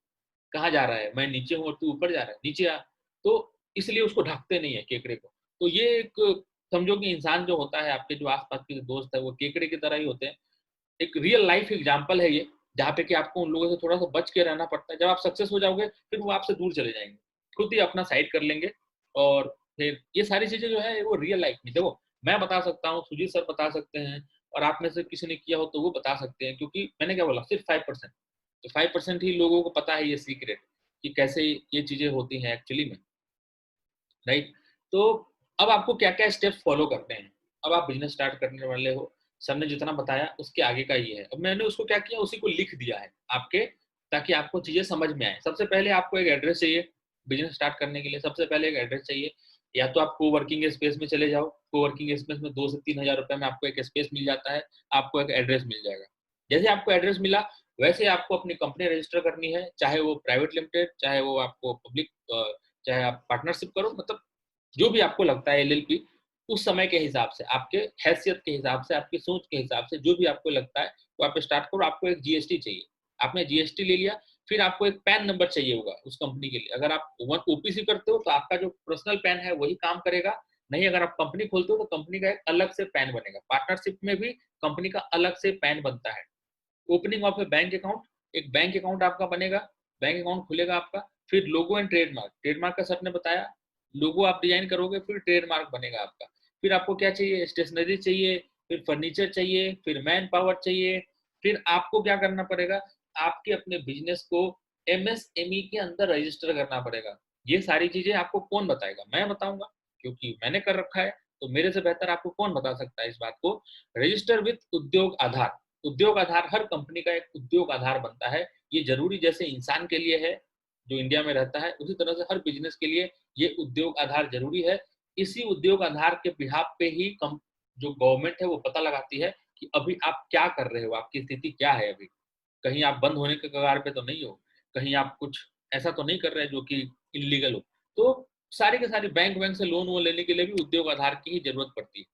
कहाँ जा रहा है, मैं नीचे हूँ और तू ऊपर जा रहा है, नीचे आ। तो इसलिए उसको ढकते नहीं है केकड़े को। तो ये एक, समझो कि इंसान जो होता है, आपके जो आसपास के जो दोस्त है वो केकड़े की तरह ही होते हैं। एक रियल लाइफ एग्जाम्पल है ये, जहाँ पे कि आपको उन लोगों से थोड़ा सा बच के रहना पड़ता है। जब आप सक्सेस हो जाओगे फिर वो आपसे दूर चले जाएंगे, खुद ही अपना साइड कर लेंगे। और फिर ये सारी चीजें जो है वो रियल लाइफ में, देखो मैं बता सकता हूँ, सुजीत सर बता सकते हैं, और आप में से किसी ने किया हो तो वो बता सकते हैं, क्योंकि मैंने क्या बोला, सिर्फ 5%। तो 5% ही लोगों को पता है ये सीक्रेट कि कैसे ये चीजें होती हैं एक्चुअली में, राइट? तो अब आपको क्या क्या स्टेप्स फॉलो करने हैं। अब आप बिजनेस स्टार्ट करने वाले हो, सर ने जितना बताया उसके आगे का ये है। अब मैंने उसको क्या किया, उसी को लिख दिया है आपके, ताकि आपको चीजें समझ में आए। सबसे पहले आपको एक एड्रेस चाहिए बिजनेस स्टार्ट करने के लिए। सबसे पहले एक एड्रेस चाहिए, या तो आप को वर्किंग स्पेस में चले जाओ, को वर्किंग स्पेस में 2 से 3 हजार रुपए में आपको एक स्पेस मिल जाता है, आपको एक एड्रेस मिल जाएगा। जैसे आपको एड्रेस मिला, वैसे आपको अपनी कंपनी रजिस्टर करनी है, चाहे वो प्राइवेट लिमिटेड, चाहे वो आपको पब्लिक, चाहे आप पार्टनरशिप करो, मतलब जो भी आपको लगता है एलएलपी, उस समय के हिसाब से, आपके हैसियत के हिसाब से, आपकी सोच के हिसाब से, जो भी आपको लगता है तो आप स्टार्ट करो। आपको एक जीएसटी चाहिए, आपने जीएसटी ले लिया, फिर आपको एक पैन नंबर चाहिए होगा उस कंपनी के लिए। अगर आप ओपीसी करते हो तो आपका जो पर्सनल पैन है वही काम करेगा। नहीं, अगर आप कंपनी खोलते हो तो कंपनी का एक अलग से पैन बनेगा। पार्टनरशिप में भी कंपनी का अलग से पैन बनता है। Opening of A bank account, एक बैंक अकाउंट आपका बनेगा, बैंक अकाउंट खुलेगा आपका। फिर लोगो एंड ट्रेडमार्क, ट्रेडमार्क का सर ने बताया, लोगो आप डिजाइन करोगे फिर ट्रेडमार्क बनेगा आपका। फिर आपको क्या चाहिए, स्टेशनरी चाहिए, फिर फर्नीचर चाहिए, फिर मैन पावर चाहिए। फिर आपको क्या करना पड़ेगा, आपके अपने बिजनेस को एमएसएमई के अंदर रजिस्टर करना पड़ेगा। ये सारी चीजें आपको कौन बताएगा, मैं बताऊंगा, क्योंकि मैंने कर रखा है। तो मेरे से बेहतर आपको कौन बता सकता है इस बात को। रजिस्टर विथ उद्योग आधार, उद्योग आधार हर कंपनी का एक उद्योग आधार बनता है। ये जरूरी जैसे इंसान के लिए है जो इंडिया में रहता है, उसी तरह से हर बिजनेस के लिए ये उद्योग आधार जरूरी है। इसी उद्योग आधार के बिहाफ पे ही जो गवर्नमेंट है वो पता लगाती है कि अभी आप क्या कर रहे हो, आपकी स्थिति क्या है। अभी कहीं आप बंद होने के कगार पे तो नहीं हो, कहीं आप कुछ ऐसा तो नहीं कर रहे जो कि इलीगल हो। तो सारी के सारी बैंक से लोन वोन लेने के लिए भी उद्योग आधार की ही जरूरत पड़ती है।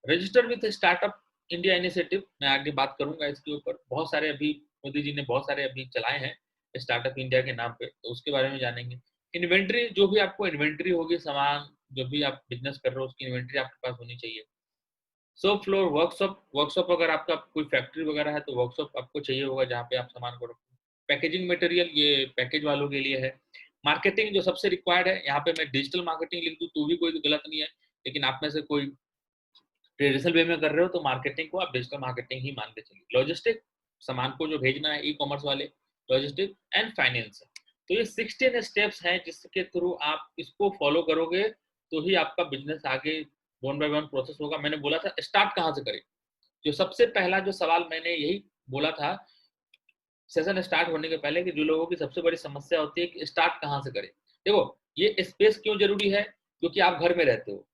Register with startup India initiative, मैं आगे बात करूंगा इसके ऊपर। बहुत सारे अभी मोदी जी ने बहुत सारे अभी चलाए हैं स्टार्टअप इंडिया के नाम पे, तो उसके बारे में जानेंगे। इन्वेंट्री, जो भी आपको इन्वेंट्री होगी, सामान जो भी आप बिजनेस कर रहे हो उसकी इन्वेंट्री आपके पास होनी चाहिए। शॉप फ्लोर वर्कशॉप, वर्कशॉप अगर आपका कोई फैक्ट्री वगैरह है तो वर्कशॉप आपको चाहिए होगा जहाँ पे आप सामान को रखो। पैकेजिंग मटेरियल, ये पैकेज वालों के लिए है। मार्केटिंग जो सबसे रिक्वायर्ड है, यहाँ पे मैं डिजिटल मार्केटिंग लिख दूँ तो भी कोई गलत नहीं है, लेकिन आप में से कोई ट्रेडिशनल वे में कर रहे हो तो मार्केटिंग को आप डिजिटल मार्केटिंग ही मान के चलिए। लॉजिस्टिक, सामान को जो भेजना है, ई कॉमर्स वाले, लॉजिस्टिक एंड फाइनेंस। तो ये 16 स्टेप्स हैं जिसके थ्रू आप इसको फॉलो करोगे तो ही आपका बिजनेस आगे वन बाय वन प्रोसेस होगा। मैंने बोला था स्टार्ट कहाँ से करें, जो सबसे पहला जो सवाल मैंने यही बोला था सेशन स्टार्ट होने के पहले कि जो लोगों की सबसे बड़ी समस्या होती है कि स्टार्ट कहाँ से करें। देखो, ये स्पेस क्यों जरूरी है, क्योंकि आप घर में रहते हो,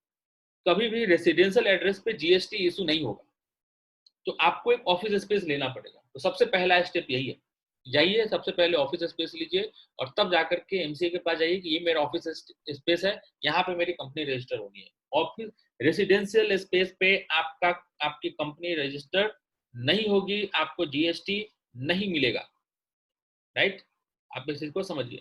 कभी भी रेसिडेंशियल एड्रेस पे जीएसटी इशू नहीं होगा, तो आपको एक ऑफिस स्पेस लेना पड़ेगा। तो सबसे पहला स्टेप यही है, जाइए सबसे पहले ऑफिस स्पेस लीजिए और तब जाकर के एमसीए के पास जाइए कि ये मेरा ऑफिस स्पेस है, यहाँ पे मेरी कंपनी रजिस्टर होनी है। ऑफिस रेसिडेंशियल स्पेस पे आपकी कंपनी रजिस्टर नहीं होगी, आपको जीएसटी नहीं मिलेगा। राइट, आप इस चीज को समझिए।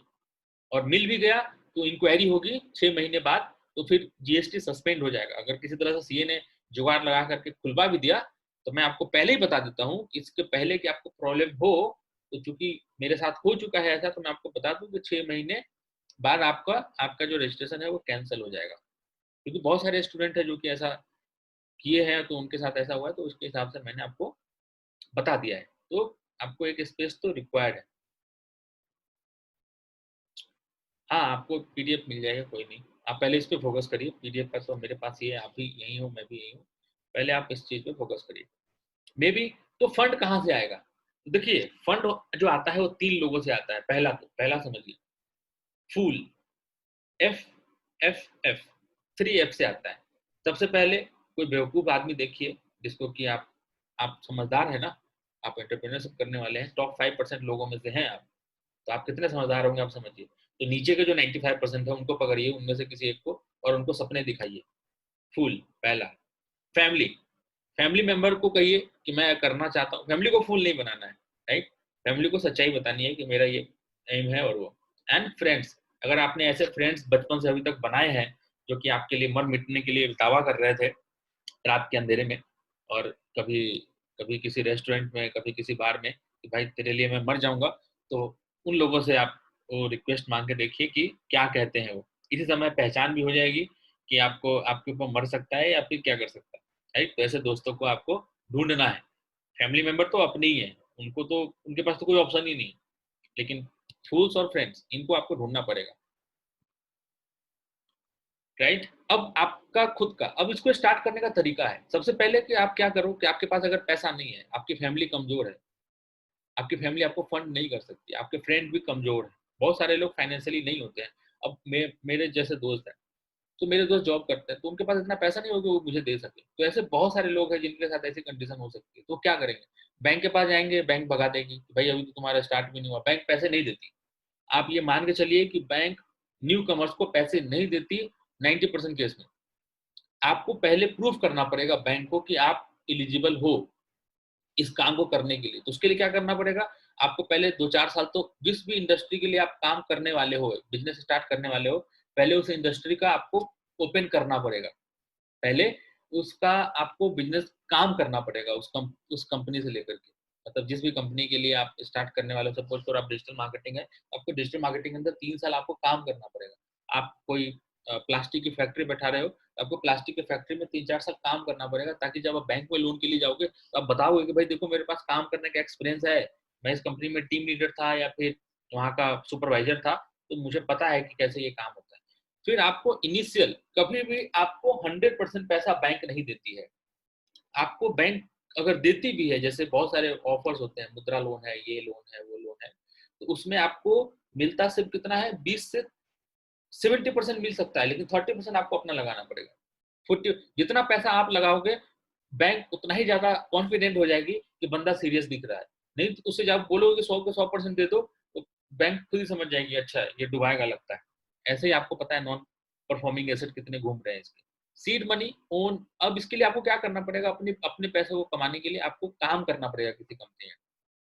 और मिल भी गया तो इंक्वायरी होगी 6 महीने बाद, तो फिर जीएसटी सस्पेंड हो जाएगा। अगर किसी तरह से सीए ने जुगाड़ लगा करके खुलवा भी दिया तो मैं आपको पहले ही बता देता हूँ, इसके पहले कि आपको प्रॉब्लम हो, तो चूंकि मेरे साथ हो चुका है ऐसा, तो मैं आपको बता दूं कि 6 महीने बाद आपका आपका जो रजिस्ट्रेशन है वो कैंसिल हो जाएगा। क्योंकि बहुत सारे स्टूडेंट है जो कि ऐसा किए हैं, तो उनके साथ ऐसा हुआ है, तो उसके हिसाब से मैंने आपको बता दिया है। तो आपको एक स्पेस तो रिक्वायर्ड है। हाँ, आपको पीडीएफ मिल जाएगा, कोई नहीं। आप पहले इस पे फोकस करिए, पीडीएफ का तो मेरे पास ये है, आप भी यही हो, मैं भी यही हूँ। पहले आप इस चीज पे फोकस करिए। मे बी तो फंड कहाँ से आएगा, देखिए फंड जो आता है वो 3 लोगों से आता है। पहला समझिए, फूल, एफ एफ एफ, 3 एफ से आता है। सबसे पहले कोई बेवकूफ आदमी देखिए जिसको कि आप समझदार है ना, आप एंटरप्रेन्योरशिप करने वाले हैं, टॉप 5% लोगों में से हैं आप, तो आप कितने समझदार होंगे आप समझिए। तो नीचे के जो 95% है उनको पकड़िए, उनमें से किसी एक को, और उनको सपने दिखाइए। फूल पहला। फैमिली, फैमिली मेंबर को कहिए कि मैं करना चाहता हूँ, फैमिली को फूल नहीं बनाना है। राइट, फैमिली को सच्चाई बतानी है कि मेरा ये एम है और वो। एंड फ्रेंड्स, अगर आपने ऐसे फ्रेंड्स बचपन से अभी तक बनाए हैं जो कि आपके लिए मर मिटने के लिए दावा कर रहे थे रात के अंधेरे में, और कभी कभी किसी रेस्टोरेंट में, कभी किसी बार में, कि भाई तेरे लिए मैं मर जाऊंगा, तो उन लोगों से आप वो रिक्वेस्ट मांग के देखिए कि क्या कहते हैं वो। इसी समय पहचान भी हो जाएगी कि आपको आपके ऊपर मर सकता है या फिर क्या कर सकता है। राइट, तो ऐसे दोस्तों को आपको ढूंढना है। फैमिली मेंबर तो अपने ही है, उनको तो उनके पास तो कोई ऑप्शन ही नहीं, लेकिन फूल्स और फ्रेंड्स इनको आपको ढूंढना पड़ेगा। राइट, अब आपका खुद का, अब इसको स्टार्ट करने का तरीका है। सबसे पहले कि आप क्या करो कि आपके पास अगर पैसा नहीं है, आपकी फैमिली कमजोर है, आपकी फैमिली आपको फंड नहीं कर सकती, आपके फ्रेंड भी कमजोर है, बहुत सारे लोग फाइनेंशियली नहीं होते हैं। अब मेरे जैसे दोस्त हैं, तो मेरे दोस्त जॉब करते हैं, तो उनके पास इतना पैसा नहीं होगा वो मुझे दे सके। तो ऐसे बहुत सारे लोग हैं जिनके साथ ऐसी कंडीशन हो सकती है, तो क्या करेंगे, बैंक के पास जाएंगे, बैंक भगा देगी कि भाई अभी तो तुम्हारा स्टार्ट भी नहीं हुआ, बैंक पैसे नहीं देती। आप ये मान के चलिए कि बैंक न्यू कमर्स को पैसे नहीं देती 90% केस में। आपको पहले प्रूफ करना पड़ेगा बैंक को कि आप एलिजिबल हो, इस काम को करने के लिए। तो उसके लिए क्या करना पड़ेगा, आपको पहले 2-4 साल तो जिस भी इंडस्ट्री के लिए आप काम करने वाले हो, बिज़नेस स्टार्ट करने वाले हो, पहले उस इंडस्ट्री का आपको ओपन करना पड़ेगा। पहले उसका आपको बिज़नेस काम करना पड़ेगा उस कंपनी से लेकर के। मतलब जिस भी कंपनी के लिए आप स्टार्ट करने वाले हो, सपोज़ करो आप डिजिटल मार्केटिंग है, आपको डिजिटल मार्केटिंग के अंदर 3 साल आपको काम करना पड़ेगा। आप कोई प्लास्टिक की फैक्ट्री बैठा रहे हो, तो आपको प्लास्टिक की फैक्ट्री में 3-4 साल काम करना पड़ेगा, ताकि जब आप बैंक में लोन के लिए जाओगे, तो आप बताओगे कि भाई देखो मेरे पास काम करने का एक्सपीरियंस है, मैं इस कंपनी में टीम लीडर था या फिर वहाँ का सुपरवाइज़र था, तो मुझे पता है कि कैसे ये काम होता है। फिर आपको इनिशियल कभी भी आपको 100% पैसा बैंक नहीं देती है। आपको बैंक अगर देती भी है, जैसे बहुत सारे ऑफर्स होते हैं, मुद्रा लोन है, ये लोन है, वो लोन है, तो उसमें आपको मिलता सिर्फ कितना है, 20 से 70% मिल सकता है, लेकिन 30% आपको अपना लगाना पड़ेगा। 40 जितना पैसा आप लगाओगे, बैंक उतना ही ज़्यादा कॉन्फिडेंट हो जाएगी कि बंदा सीरियस दिख रहा है। नहीं तो उससे जब बोलोगे कि 100 के 100% दे दो, तो बैंक खुद ही समझ जाएगी, अच्छा ये डुबाएगा लगता है। ऐसे ही आपको पता है नॉन परफॉर्मिंग एसेट कितने घूम रहे हैं इसके। सीड मनी ओन, अब इसके लिए आपको क्या करना पड़ेगा, अपने अपने पैसे को कमाने के लिए आपको काम करना पड़ेगा किसी कंपनी में।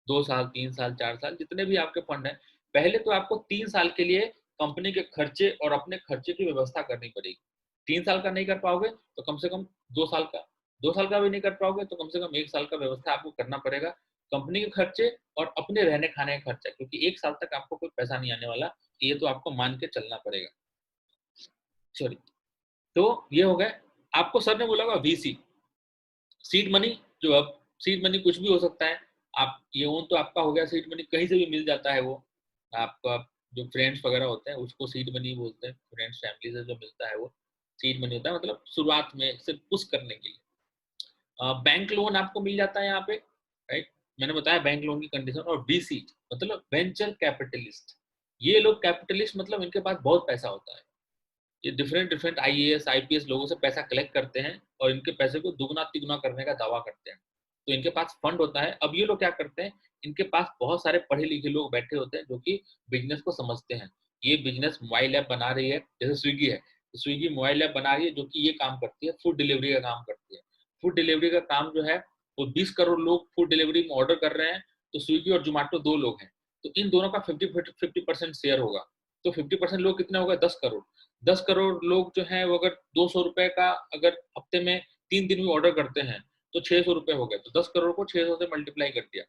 2 साल, 3 साल, 4 साल जितने भी आपके फंड हैं, पहले तो आपको 3 साल के लिए कंपनी के खर्चे और अपने खर्चे की व्यवस्था करनी पड़ेगी। 3 साल का नहीं कर पाओगे तो कम से कम 2 साल का, 2 साल का भी नहीं कर पाओगे तो कम से कम 1 साल का व्यवस्था आपको करना पड़ेगा। कंपनी के खर्चे और अपने रहने-खाने का खर्चा, क्योंकि 1 साल तक आपको कोई पैसा नहीं आने वाला, ये तो आपको मान के चलना पड़ेगा। सॉरी, तो ये हो गए। आपको सर ने बोला होगा वीसी, सीड मनी, जो अब सीड मनी कुछ भी हो सकता है। आप ये ओन तो आपका हो गया, सीड मनी कहीं से भी मिल जाता है वो। आपका जो फ्रेंड्स वगैरह होते हैं उसको सीड मनी बोलते हैं, फ्रेंड्स फैमिली से जो मिलता है वो सीड मनी होता है, मतलब शुरुआत में सिर्फ पुश करने के लिए। बैंक लोन आपको मिल जाता है यहाँ पे, राइट? मैंने बताया बैंक लोन की कंडीशन। और वीसी मतलब वेंचर कैपिटलिस्ट, ये लोग कैपिटलिस्ट मतलब इनके पास बहुत पैसा होता है। ये डिफरेंट डिफरेंट आईएएस आईपीएस लोगों से पैसा कलेक्ट करते हैं और इनके पैसे को दुगना तिगुना करने का दावा करते हैं। तो इनके पास फंड होता है। अब ये लोग क्या करते हैं, इनके पास बहुत सारे पढ़े लिखे लोग बैठे होते हैं जो कि बिजनेस को समझते हैं। ये बिजनेस मोबाइल ऐप बना रही है, जैसे स्विगी है, तो स्विगी मोबाइल ऐप बना रही है जो कि ये काम करती है, फूड डिलीवरी का काम करती है। फूड डिलीवरी का काम जो है, वो 20 करोड़ लोग फूड डिलीवरी में ऑर्डर कर रहे हैं, तो स्विगी और जोमेटो दो लोग हैं, तो इन दोनों का 50-50% शेयर होगा। तो 50% लोग कितने हो गए, 10 करोड़। 10 करोड़ लोग जो हैं वो अगर 200 रुपए का अगर हफ्ते में 3 दिन में ऑर्डर करते हैं, तो 600 रुपए हो गए। तो 10 करोड़ को 600 से मल्टीप्लाई कर दिया,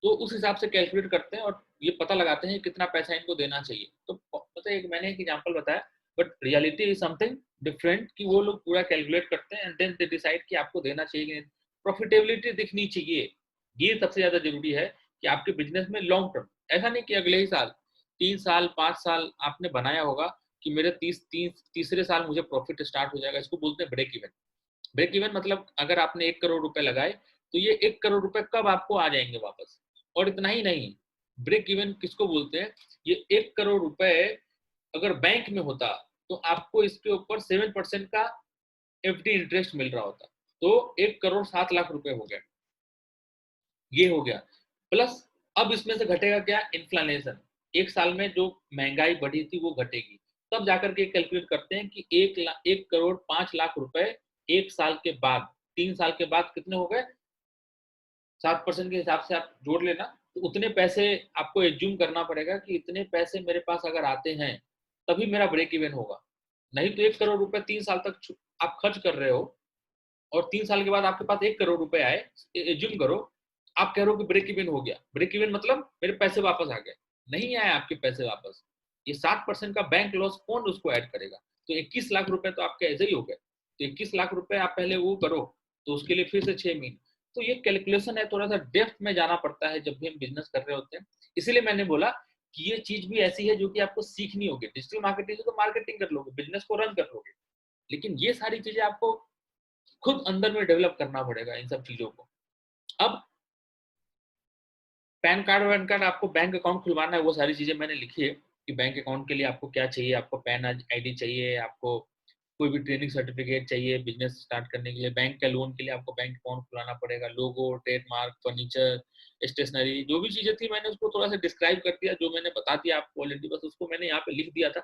तो उस हिसाब से कैलकुलेट करते हैं और ये पता लगाते हैं कितना पैसा इनको देना चाहिए। तो मतलब एक मैंने एक एग्जांपल बताया, but reality is something different, कि वो लोग पूरा कैलकुलेट करते हैं एंड देन दे डिसाइड कि आपको देना चाहिए कि नहीं। प्रॉफिटेबिलिटी दिखनी चाहिए, ये सबसे ज्यादा जरूरी है कि आपके बिजनेस में लॉन्ग टर्म, ऐसा नहीं कि अगले ही साल 3 साल 5 साल आपने बनाया होगा कि मेरे तीसरे साल मुझे प्रॉफिट स्टार्ट हो जाएगा। इसको बोलते हैं ब्रेक इवन। ब्रेक इवन मतलब अगर आपने 1 करोड़ रुपए लगाए, तो ये 1 करोड़ रुपए कब आपको आ जाएंगे वापस। और इतना ही नहीं, ब्रेक इवन किसको बोलते हैं, ये 1 करोड़ रुपए अगर बैंक में होता, तो आपको इसके ऊपर 7% का एफडी इंटरेस्ट मिल रहा होता। तो 1 करोड़ 7 लाख रुपए हो गए, ये हो गया। प्लस अब इसमें से घटेगा क्या, इन्फ्लेशन। एक साल में जो महंगाई बढ़ी थी वो घटेगी, तब जाकर के कैलकुलेट करते हैं कि 1 करोड़ 5 लाख रुपए एक साल के बाद, 3 साल के बाद कितने हो गए, 7% के हिसाब से आप जोड़ लेना। तो उतने पैसे आपको एज्यूम करना पड़ेगा कि इतने पैसे मेरे पास अगर आते हैं तभी मेरा ब्रेक इवन होगा। नहीं तो 1 करोड़ रुपए 3 साल तक आप खर्च कर रहे हो और 3 साल के बाद आपके पास 1 करोड़ रुपए आए, एज्यूम करो, आप कह रहे हो कि ब्रेक इवन हो गया। ब्रेक इवन मतलब मेरे पैसे वापस आ गए, नहीं आए आपके पैसे वापस। ये 7% का बैंक लॉस कौन उसको ऐड करेगा। तो 21 लाख रुपए तो आपके ऐसे ही हो गए। तो 21 लाख रुपए आप पहले वो करो, तो उसके लिए फिर से 6 महीने। तो ये कैलकुलेशन है, थोड़ा सा डेप्थ में जाना पड़ता है जब भी हम बिजनेस कर रहे होते हैं। इसीलिए मैंने बोला कि ये चीज भी ऐसी है जो कि आपको सीखनी होगी। डिजिटल मार्केटिंग तो मार्केटिंग कर लोगे, बिजनेस को रन कर लोगे, लेकिन ये सारी चीजें आपको खुद अंदर में डेवलप करना पड़ेगा इन सब चीजों को। अब पैन कार्ड वैन कार्ड, आपको बैंक अकाउंट खुलवाना है, वो सारी चीजें मैंने लिखी है कि बैंक अकाउंट के लिए आपको क्या चाहिए। आपको पैन आईडी चाहिए, आपको कोई भी ट्रेनिंग सर्टिफिकेट चाहिए बिजनेस स्टार्ट करने के लिए। बैंक का लोन के लिए आपको बैंक अकाउंट खुलाना पड़ेगा। लोगो, ट्रेडमार्क, फर्नीचर, स्टेशनरी, जो भी चीजें थी मैंने उसको थोड़ा सा डिस्क्राइब कर दिया, जो मैंने बता दिया आपको ऑलरेडी, बस उसको मैंने यहाँ पे लिख दिया था,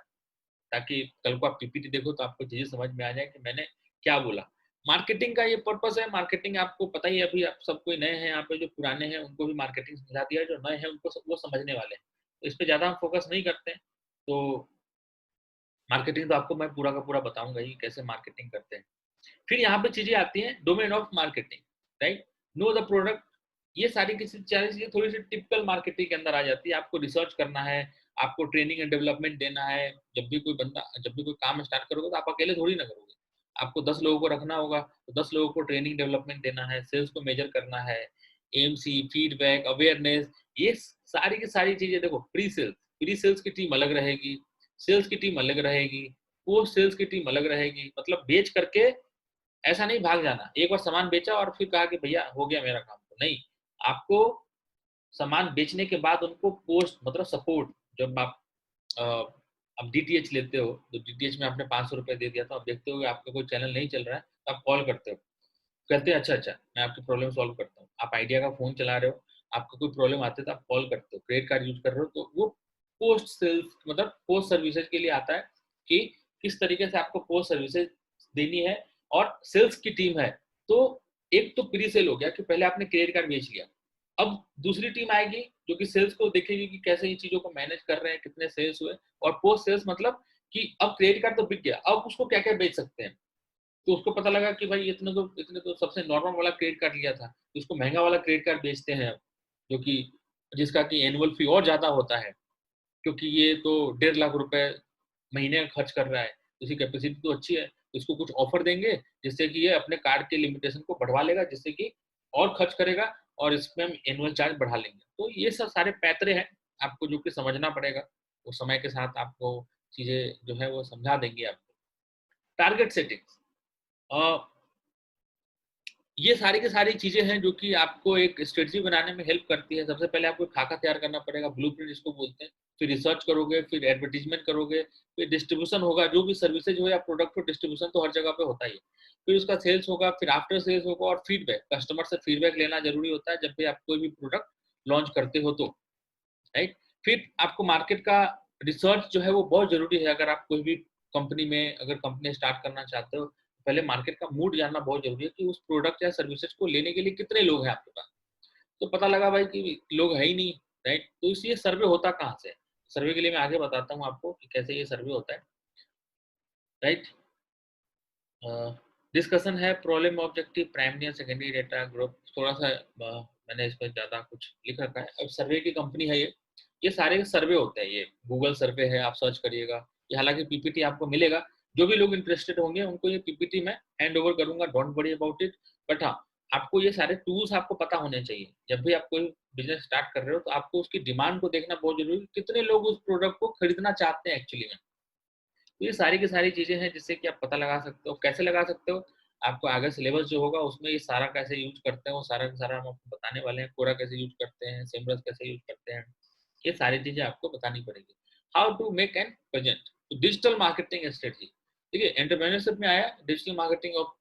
ताकि कल को आप पीपीटी देखो तो आपको चीजें समझ में आ जाए कि मैंने क्या बोला। मार्केटिंग का ये पर्पस है, मार्केटिंग आपको पता ही है, अभी आप सब कोई नए हैं यहाँ पे, जो पुराने हैं उनको भी मार्केटिंग समझा दिया है, जो नए हैं उनको वो समझने वाले हैं। तो इस पे ज़्यादा हम फोकस नहीं करते हैं। तो मार्केटिंग तो आपको मैं पूरा का पूरा बताऊँगा ही कैसे मार्केटिंग करते हैं। फिर यहाँ पे चीज़ें आती हैं domain of marketing, right? Know the product, ये सारी की सारी चीज़ें थोड़ी-सी टिपिकल मार्केटिंग के अंदर आ जाती है। आपको रिसर्च करना है, आपको ट्रेनिंग एंड डेवलपमेंट देना है। जब भी कोई काम स्टार्ट करोगे तो आप अकेले थोड़ी ना करोगे। आपको 10 लोगों को रखना होगा, तो 10 लोगों को ट्रेनिंग डेवलपमेंट देना है, सेल्स को मेजर करना है, एएमसी, फीडबैक, अवेयरनेस, ये सारी की सारी चीज़ें देखो। प्री सेल्स की टीम अलग रहेगी, सेल्स की टीम अलग रहेगी, पोस्ट सेल्स की टीम अलग रहेगी। मतलब बेच करके ऐसा नहीं भाग जाना। एक बार सामान बेचा और फिर कहा कि भैया हो गया मेरा काम, तो नहीं। आपको सामान बेचने के बाद उनको पोस्ट मतलब सपोर्ट, जब आप अ, अब डीटीएच लेते हो, तो डीटीएच में आपने ₹500 दे दिया, तो आप देखते हो कि आपका कोई चैनल नहीं चल रहा है, तो आप कॉल करते हो। कहते हैं अच्छा, अच्छा, मैं आपकी प्रॉब्लम सॉल्व करता हूँ। आप आइडिया का फ़ोन चला रहे हो, आपको कोई प्रॉब्लम आती है तो आप कॉल करते हो। क्रेडिट कार्ड यूज़ कर रहे हो, तो वो पोस्ट सेल्स मतलब पोस्ट सर्विसेज़ के लिए आता है कि किस तरीके से आपको पोस्ट सर्विसेज़ देनी है। और सेल्स की टीम है, तो एक तो प्री सेल हो गया कि पहले आपने क्रेडिट कार्ड बेच लिया। अब दूसरी टीम आएगी जो कि सेल्स को देखेगी कि कैसे इन चीज़ों को मैनेज कर रहे हैं, कितने सेल्स हुए। और पोस्ट सेल्स मतलब कि अब क्रेडिट कार्ड तो बिक गया, अब उसको क्या-क्या बेच सकते हैं। तो उसको पता लगा कि भाई इतने तो सबसे नॉर्मल वाला क्रेडिट कार्ड लिया था, तो इसको महँगा वाला क्रेडिट कार्ड बेचते हैं अब, जो कि जिसका कि एनुअल फी और ज़्यादा होता है, क्योंकि ये तो ₹1.5 लाख महीने का खर्च कर रहा है, इसकी कैपेसिटी तो अच्छी है, तो इसको कुछ ऑफर देंगे, जिससे कि ये अपने कार्ड के लिमिटेशन को बढ़वा लेगा, जिससे कि और खर्च करेगा और इसमें हम एनुअल चार्ज बढ़ा लेंगे। तो ये सब सारे पैतरे हैं, आपको जो कि समझना पड़ेगा, वो समय के साथ आपको चीज़ें जो है वो समझा देंगे आपको। टारगेट सेटिंग्स, अ ये सारी की सारी चीज़ें हैं जो कि आपको एक स्ट्रेटजी बनाने में हेल्प करती है। सबसे पहले आपको खाका तैयार करना पड़ेगा, ब्लूप्रिंट जिसको बोलते हैं। फिर रिसर्च करोगे, फिर एडवर्टाइज़मेंट करोगे, फिर डिस्ट्रीब्यूशन होगा, जो भी सर्विसेज हो या प्रोडक्ट हो, डिस्ट्रीब्यूशन तो हर जगह पे होता ही है। फिर उसका सेल्स होगा, फिर आफ्टर सेल्स होगा और फीडबैक, कस्टमर से फीडबैक लेना ज़रूरी होता है जब भी आप कोई भी प्रोडक्ट लॉन्च करते हो तो, राइट? फिर आपको मार्केट का रिसर्च जो है वो बहुत ज़रूरी है। अगर आप कोई भी कंपनी में अगर कंपनी स्टार्ट करना चाहते हो, पहले मार्केट का मूड जानना बहुत ज़रूरी है कि उस प्रोडक्ट या सर्विसेज को लेने के लिए कितने लोग हैं आपके पास। तो पता लगा भाई कि लोग है ही नहीं, राइट? तो इसलिए सर्वे होता कहाँ से है? सर्वे के लिए मैं आगे बताता हूँ आपको कि कैसे ये सर्वे होता है, राइट? डिस्कशन है प्रॉब्लम, ऑब्जेक्टिव, प्राइमरी और सेकेंडरी डेटा ग्रुप, थोड़ा-सा मैंने इसमें ज़्यादा कुछ लिख रखा है। अब सर्वे की कंपनी है ये। ये सारे सर्वे होते हैं, ये गूगल सर्वे है, आप सर्च करिएगा। ये हालाँकि पीपीटी आपको मिलेगा, जो भी लोग इंटरेस्टेड होंगे उनको ये पीपीटी मैं हैंड ओवर करूँगा, don't worry about it. But हाँ, आपको ये सारे टूल्स आपको पता होने चाहिए। जब भी आप कोई बिज़नेस स्टार्ट कर रहे हो तो आपको उसकी डिमांड को देखना बहुत ज़रूरी है, कितने लोग उस प्रोडक्ट को खरीदना चाहते हैं एक्चुअली में। तो ये सारी की सारी चीज़ें हैं जिससे कि आप पता लगा सकते हो। कैसे लगा सकते हो? आपको आगे सिलेबस जो होगा उसमें ये सारा कैसे यूज़ करते हैं, वो सारा का सारा हम आपको बताने वाले हैं। कोरा कैसे यूज़ करते हैं, सेमरस कैसे यूज़ करते हैं, ये सारी चीज़ें आपको बतानी पड़ेगी। How to make an present, तो डिजिटल मार्केटिंग स्ट्रेटजी। देखिए एंटरप्रेन्योरशिप में आया डिजिटल मार्केटिंग ऑफ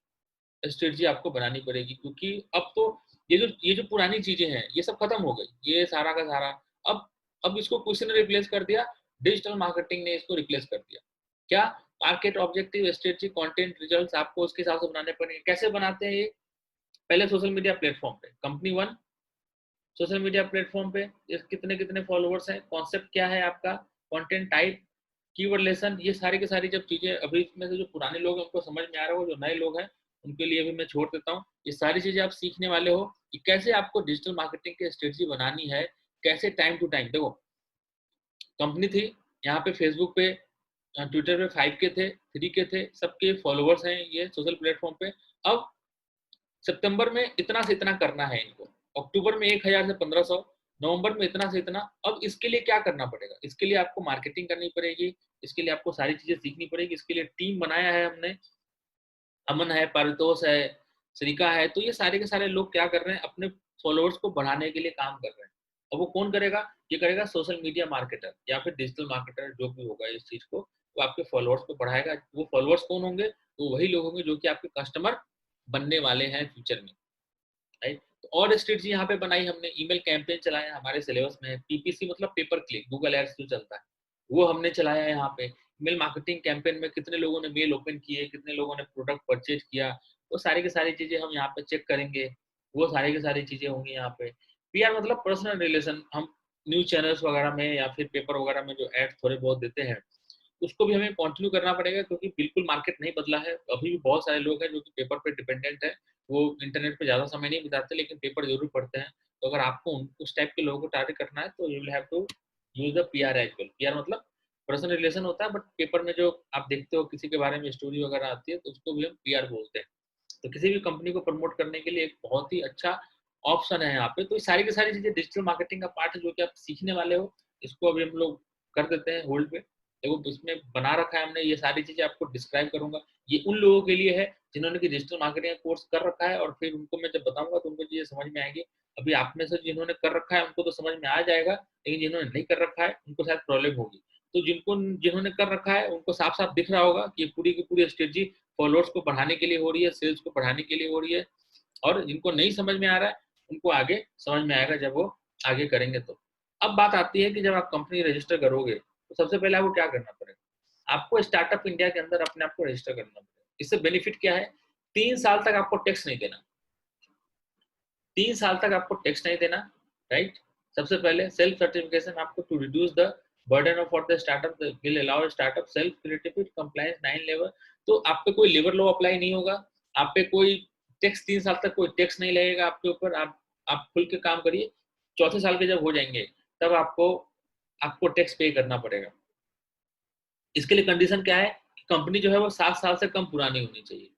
स्ट्रेटजी आपको बनानी पड़ेगी, क्योंकि अब तो ये जो पुरानी चीज़ें हैं, ये सब खत्म हो गई। ये सारा का सारा अब अब इसको क्वेश्चन ने रिप्लेस कर दिया, डिजिटल मार्केटिंग ने इसको रिप्लेस कर दिया। क्या? Market objective, strategy, content, results आपको उसके हिसाब से बनाने पड़ेंगे। कैसे बनाते हैं ये? पहले सोशल मीडिया प्लेटफ़ॉर्म पे, कंपनी 1 सोशल मीडिया प्लेटफ़ॉर्म पे इस कितने-कितने फॉलोवर्स हैं, कॉन्सेप्ट क्या है आपका, कंटेंट टाइप, कीवर्ड लेसन, ये सारी की सारी जब चीज़ें अभी इसमें से जो पुराने लोग हैं उनको समझ में आ रहा हो, जो नए लोग हैं उनके लिए भी मैं छोड़ देता हूँ। ये सारी चीज़ें आप सीखने वाले हो कि कैसे आपको डिजिटल मार्केटिंग की स्ट्रेटजी बनानी है, कैसे टाइम टू टाइम देखो, कंपनी थी, यहाँ पे फेसबुक पे ट्विटर पे 5 के थे, 3 के थे, सबके फॉलोवर्स हैं ये सोशल प्लेटफ़ॉर्म पे। अब सितंबर में इतना से इतना करना है इनको, अक्टूबर में 1000 से 1500, नवंबर में इतना से इतना। अब इसके लिए क्या करना पड़ेगा? इसके लिए आपको मार्केटिंग करनी पड़ेगी, इसके लिए आपको सारी चीज़ें सीखनी पड़ेगी, इसके लिए टीम बनाया है हमने, अमन है, पारितोष है, श्रिका है, तो ये सारे के सारे लोग क्या कर रहे हैं, अपने फॉलोअर्स को बढ़ाने के लिए काम कर रहे हैं। और वो कौन करेगा? ये करेगा सोशल मीडिया मार्केटर या फिर डिजिटल मार्केटर, जो भी होगा इस चीज़ को, वो आपके फॉलोअर्स को बढ़ाएगा। वो फॉलोअर्स कौन होंगे? वो वही लोग होंगे जो कि आपके कस्टमर बनने वाले हैं फ्यूचर में, राइट? तो और स्ट्रेटजी यहाँ पे बनाई हमने, ईमेल कैंपेन चलाया, हमारे सिलेबस में है। पीपीसी मतलब पेपर क्लिक, गूगल एड्स जो चलता है, वो हमने चलाया है यहाँ पे। ईमेल मार्केटिंग कैंपेन में कितने लोगों ने मेल ओपन किए, कितने लोगों ने प्रोडक्ट परचेज किया, वो सारी की सारी चीज़ें हम यहाँ पे चेक करेंगे, वो सारी की सारी चीज़ें होंगी यहाँ पे। पीआर मतलब पर्सनल रिलेशन, हम न्यूज़ चैनल्स वगैरह में या फिर पेपर वगैरह में जो एड थोड़े बहुत देते हैं, उसको भी हमें कंटिन्यू करना पड़ेगा क्योंकि बिल्कुल मार्केट नहीं बदला है। अभी भी बहुत सारे लोग हैं जो कि पेपर पे डिपेंडेंट है, वो इंटरनेट पे ज़्यादा समय नहीं बिताते लेकिन पेपर ज़रूर पढ़ते हैं। तो अगर आपको उस टाइप के लोगों को टारगेट करना है तो you will have to use the PR as well. PR मतलब पर्सनल रिलेशन होता है, बट पेपर में जो आप देखते हो किसी के बारे में स्टोरी वगैरह आती है तो उसको भी हम पीआर बोलते हैं। तो किसी भी कंपनी को प्रमोट करने के लिए एक बहुत ही अच्छा ऑप्शन है यहाँ पे। तो ये सारी की सारी चीज़ें डिजिटल मार्केटिंग का पार्ट है जो कि आप सीखने वाले हो। इसको अभी हम लोग कर देते हैं होल्ड पे। देखो इसमें बना रखा है हमने, ये सारी चीज़ें आपको डिस्क्राइब करूँगा। ये उन लोगों के लिए है जिन्होंने कि डिजिटल मार्केटिंग का कोर्स कर रखा है और फिर उनको मैं जब बताऊँगा तो उनको चीज़ें समझ में आएँगी। अभी आप में से जिन्होंने कर रखा है उनको तो समझ में आ जाएगा, लेकिन जिन्होंने नहीं कर रखा है उनको शायद प्रॉब्लम होगी। तो जिन्होंने कर रखा है उनको साफ-साफ दिख रहा होगा कि ये पूरी की पूरी स्ट्रेटजी फॉलोअर्स को बढ़ाने के लिए हो रही है, सेल्स को बढ़ाने के लिए हो रही है। और जिनको नहीं समझ में आ रहा है, उनको आगे समझ में आएगा जब वो आगे करेंगे तो। अब बात आती है कि जब आप कंपनी रजिस्टर करोगे, तो सबसे पहले आपको क्या करना पड़ेगा? आपको स्टार्टअप इंडिया के अंदर अपने आप को रजिस्टर करना पड़ेगा। इससे बेनिफिट क्या है? 3 साल तक आपको टैक्स नहीं देना। 3 साल तक आपको टैक्स नहीं देना, राइट? सबसे पहले सेल्फ सर्टिफिकेशन आपको to reduce the burden of for the startup will allow startup self certificate compliance 9 level. तो आप पे कोई लेबर लॉ अप्लाई नहीं होगा, आप पे कोई टैक्स 3 साल तक कोई टैक्स नहीं लगेगा आपके ऊपर, आप खुल के काम करिए। चौथे साल के जब हो जाएँगे, तब आपको आपको टैक्स पे करना पड़ेगा। इसके लिए कंडीशन क्या है कि कंपनी जो है वो 7 साल से कम पुरानी होनी चाहिए।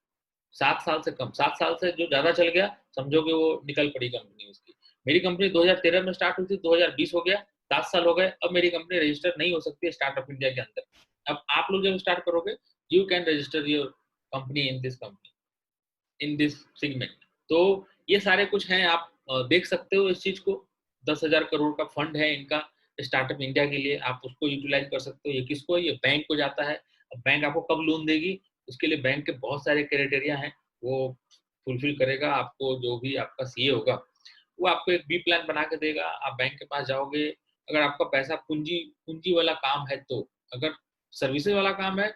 7 साल से कम, 7 साल से जो ज़्यादा चल गया, समझो कि वो निकल पड़ी कंपनी उसकी। मेरी कंपनी 2013 में स्टार्ट हुई थी, 2020 हो गया, 7 साल हो गए, अब मेरी कंपनी रजिस्टर नहीं हो सकती है स्टार्टअप इंडिया के अंदर। अब आप लोग जब स्टार्ट करोगे, you can register your company in this segment. तो ये सारे कुछ हैं, आप देख सकते हो इस चीज़ को। 10,000 करोड़ का फंड है इनका स्टार्टअप इंडिया के लिए, आप उसको यूटिलाइज़ कर सकते हो। ये किसको है? ये बैंक को जाता है। अब बैंक आपको कब लोन देगी? उसके लिए बैंक के बहुत सारे क्राइटेरिया हैं, वो फुलफिल करेगा। आपको जो भी आपका सीए होगा, वो आपको एक बी प्लान बना के देगा। आप बैंक के पास जाओगे, अगर आपका पैसा पूँजी पूँजी वाला काम है तो। अगर सर्विसेज़ वाला काम है,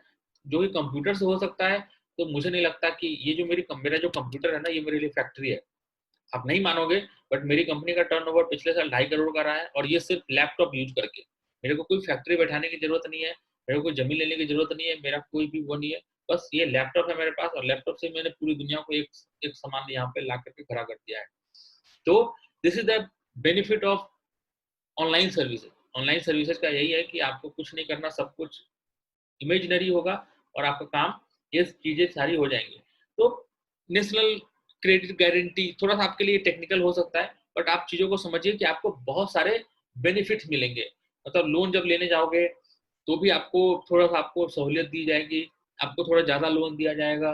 जो कि कंप्यूटर से हो सकता है, तो मुझे नहीं लगता कि ये जो मेरा जो कंप्यूटर है ना, ये मेरे लिए फैक्ट्री है। आप नहीं मानोगे, बट मेरी कंपनी का टर्नओवर पिछले साल 2.5 करोड़ का रहा है और ये सिर्फ लैपटॉप यूज़ करके। मेरे को कोई फैक्ट्री बैठाने की ज़रूरत नहीं है, मेरे को कोई ज़मीन लेने की ज़रूरत नहीं है, मेरा कोई भी वो नहीं है। बस ये लैपटॉप है मेरे पास और लैपटॉप से मैंने पूरी दुनिया को एक एक समान यहाँ पे ला कर के खड़ा कर दिया है। तो this is the benefit of online services. Online services का यही है कि आपको कुछ नहीं करना, सब कुछ इमेजिनरी होगा और आपका काम, ये चीज़ें सारी हो जाएँगी। तो नेशनल क्रेडिट गारंटी थोड़ा-सा आपके लिए टेक्निकल हो सकता है, बट आप चीज़ों को समझिए कि आपको बहुत सारे बेनिफिट्स मिलेंगे। मतलब लोन जब लेने जाओगे, तो भी आपको थोड़ा-सा आपको सहूलियत दी जाएगी, आपको थोड़ा ज़्यादा लोन दिया जाएगा।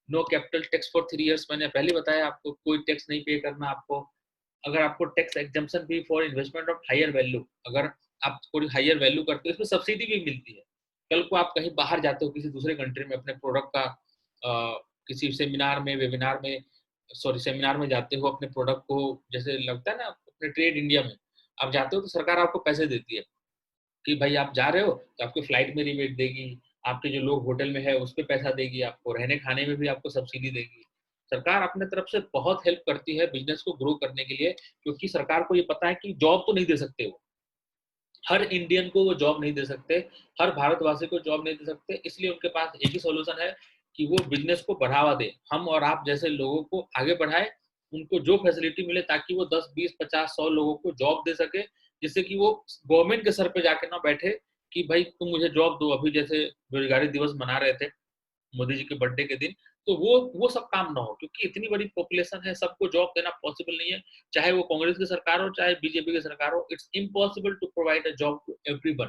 No capital tax for 3 years, मैंने पहले बताया आपको, कोई टैक्स नहीं पे करना आपको। अगर आपको टैक्स एक्जम्पशन भी for investment of higher value, अगर आप थोड़ी हायर वैल्यू करते हो, इसमें सब्सिडी भी मिलती है। कल को आप कहीं बाहर जाते हो किसी दूसरे कंट्री में अपने प्रोडक्ट का किसी सेमिनार में, वेबिनार में, सॉरी सेमिनार में जाते हो अपने प्रोडक्ट को, जैसे लगता है ना अपने ट्रेड इंडिया में, आप जाते हो तो सरकार आपको पैसे देती है कि भाई आप जा रहे हो तो आपकी फ्लाइट में रिबेट देगी, आपके जो लोग होटल में है उस पे पैसा देगी, आपको रहने खाने में भी आपको सब्सिडी देगी। सरकार अपने तरफ से बहुत हेल्प करती है बिज़नेस को ग्रो करने के लिए, क्योंकि सरकार को ये पता है कि जॉब तो नहीं दे सकते वो। हर इंडियन को वो जॉब नहीं दे सकते, हर भारतवासी को जॉब नहीं दे सकते, इसलिए उनके पास एक ही सॉल्यूशन है कि वो बिज़नेस को बढ़ावा दें। हम और आप जैसे लोगों को आगे बढ़ाएँ, उनको जो फैसिलिटी मिले ताकि वो 10, 20, 50, 100 लोगों को जॉब दे सके, जिससे कि वो गवर्नमेंट के सर पे जाके ना बैठे कि भाई तुम मुझे जॉब दो। अभी जैसे बेरोज़गारी दिवस मना रहे थे, मोदी जी के बर्थडे के दिन, तो वो सब काम ना हो, क्योंकि इतनी बड़ी पॉपुलेशन है, सबको जॉब देना पॉसिबल नहीं है। चाहे वो कांग्रेस की सरकार हो, चाहे बीजेपी की सरकार हो, it's impossible to provide a job to everyone,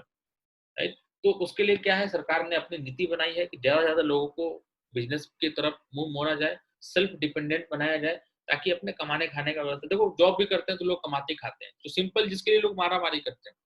right? तो उसके लिए क्या है, सरकार ने अपनी नीति बनाई है कि ज़्यादा से ज़्यादा लोगों को बिज़नेस की तरफ मुँह मोड़ा जाए, सेल्फ डिपेंडेंट बनाया जाए, ताकि अपने कमाने खाने का व्यवस्था, देखो जॉब भी करते हैं तो लोग कमाते ही खाते हैं। तो सिंपल जिसके लिए लोग मारा-मारी करते हैं।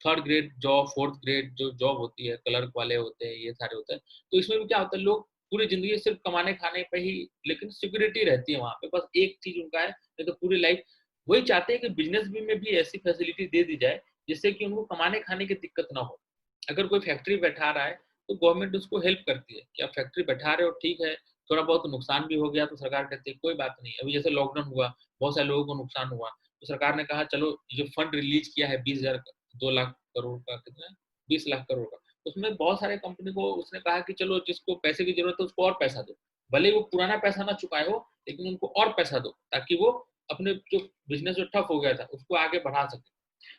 3rd grade job, 4th grade जो जॉब होती है, क्लर्क वाले होते हैं, ये सारे होते हैं। तो इसमें भी क्या होता है, लोग पूरी ज़िंदगी सिर्फ़ कमाने खाने पे ही, लेकिन सिक्योरिटी रहती है वहाँ पे, बस एक चीज़ उनका है, नहीं तो पूरी लाइफ़ वही चाहते हैं कि बिज़नेस भी में भी ऐसी फैसिलिटी दे दी जाए, जिससे कि उनको कमाने खाने की दिक्कत ना हो। अगर कोई फैक्ट्री बैठा रहा है, तो गवर्नमेंट उसको हेल्प करती है कि आप फैक्ट्री बैठा रहे हो, ठीक है, थोड़ा बहुत नुकसान भी हो गया तो सरकार कहती है कोई बात नहीं। अभी जैसे लॉकडाउन हुआ, बहुत सारे लोगों को नुकसान हुआ, तो सरकार ने कहा चलो जो फंड रिलीज किया है 20,000 का, 2 लाख करोड़ का, कितना 20 लाख करोड़ का, उसमें बहुत सारे कंपनी को उसने कहा कि चलो जिसको पैसे की जरूरत है उसको और पैसा दो, भले वो पुराना पैसा ना चुकाए हो, लेकिन उनको और पैसा दो ताकि वो अपने जो बिजनेस जो ठप हो गया था उसको आगे बढ़ा सके।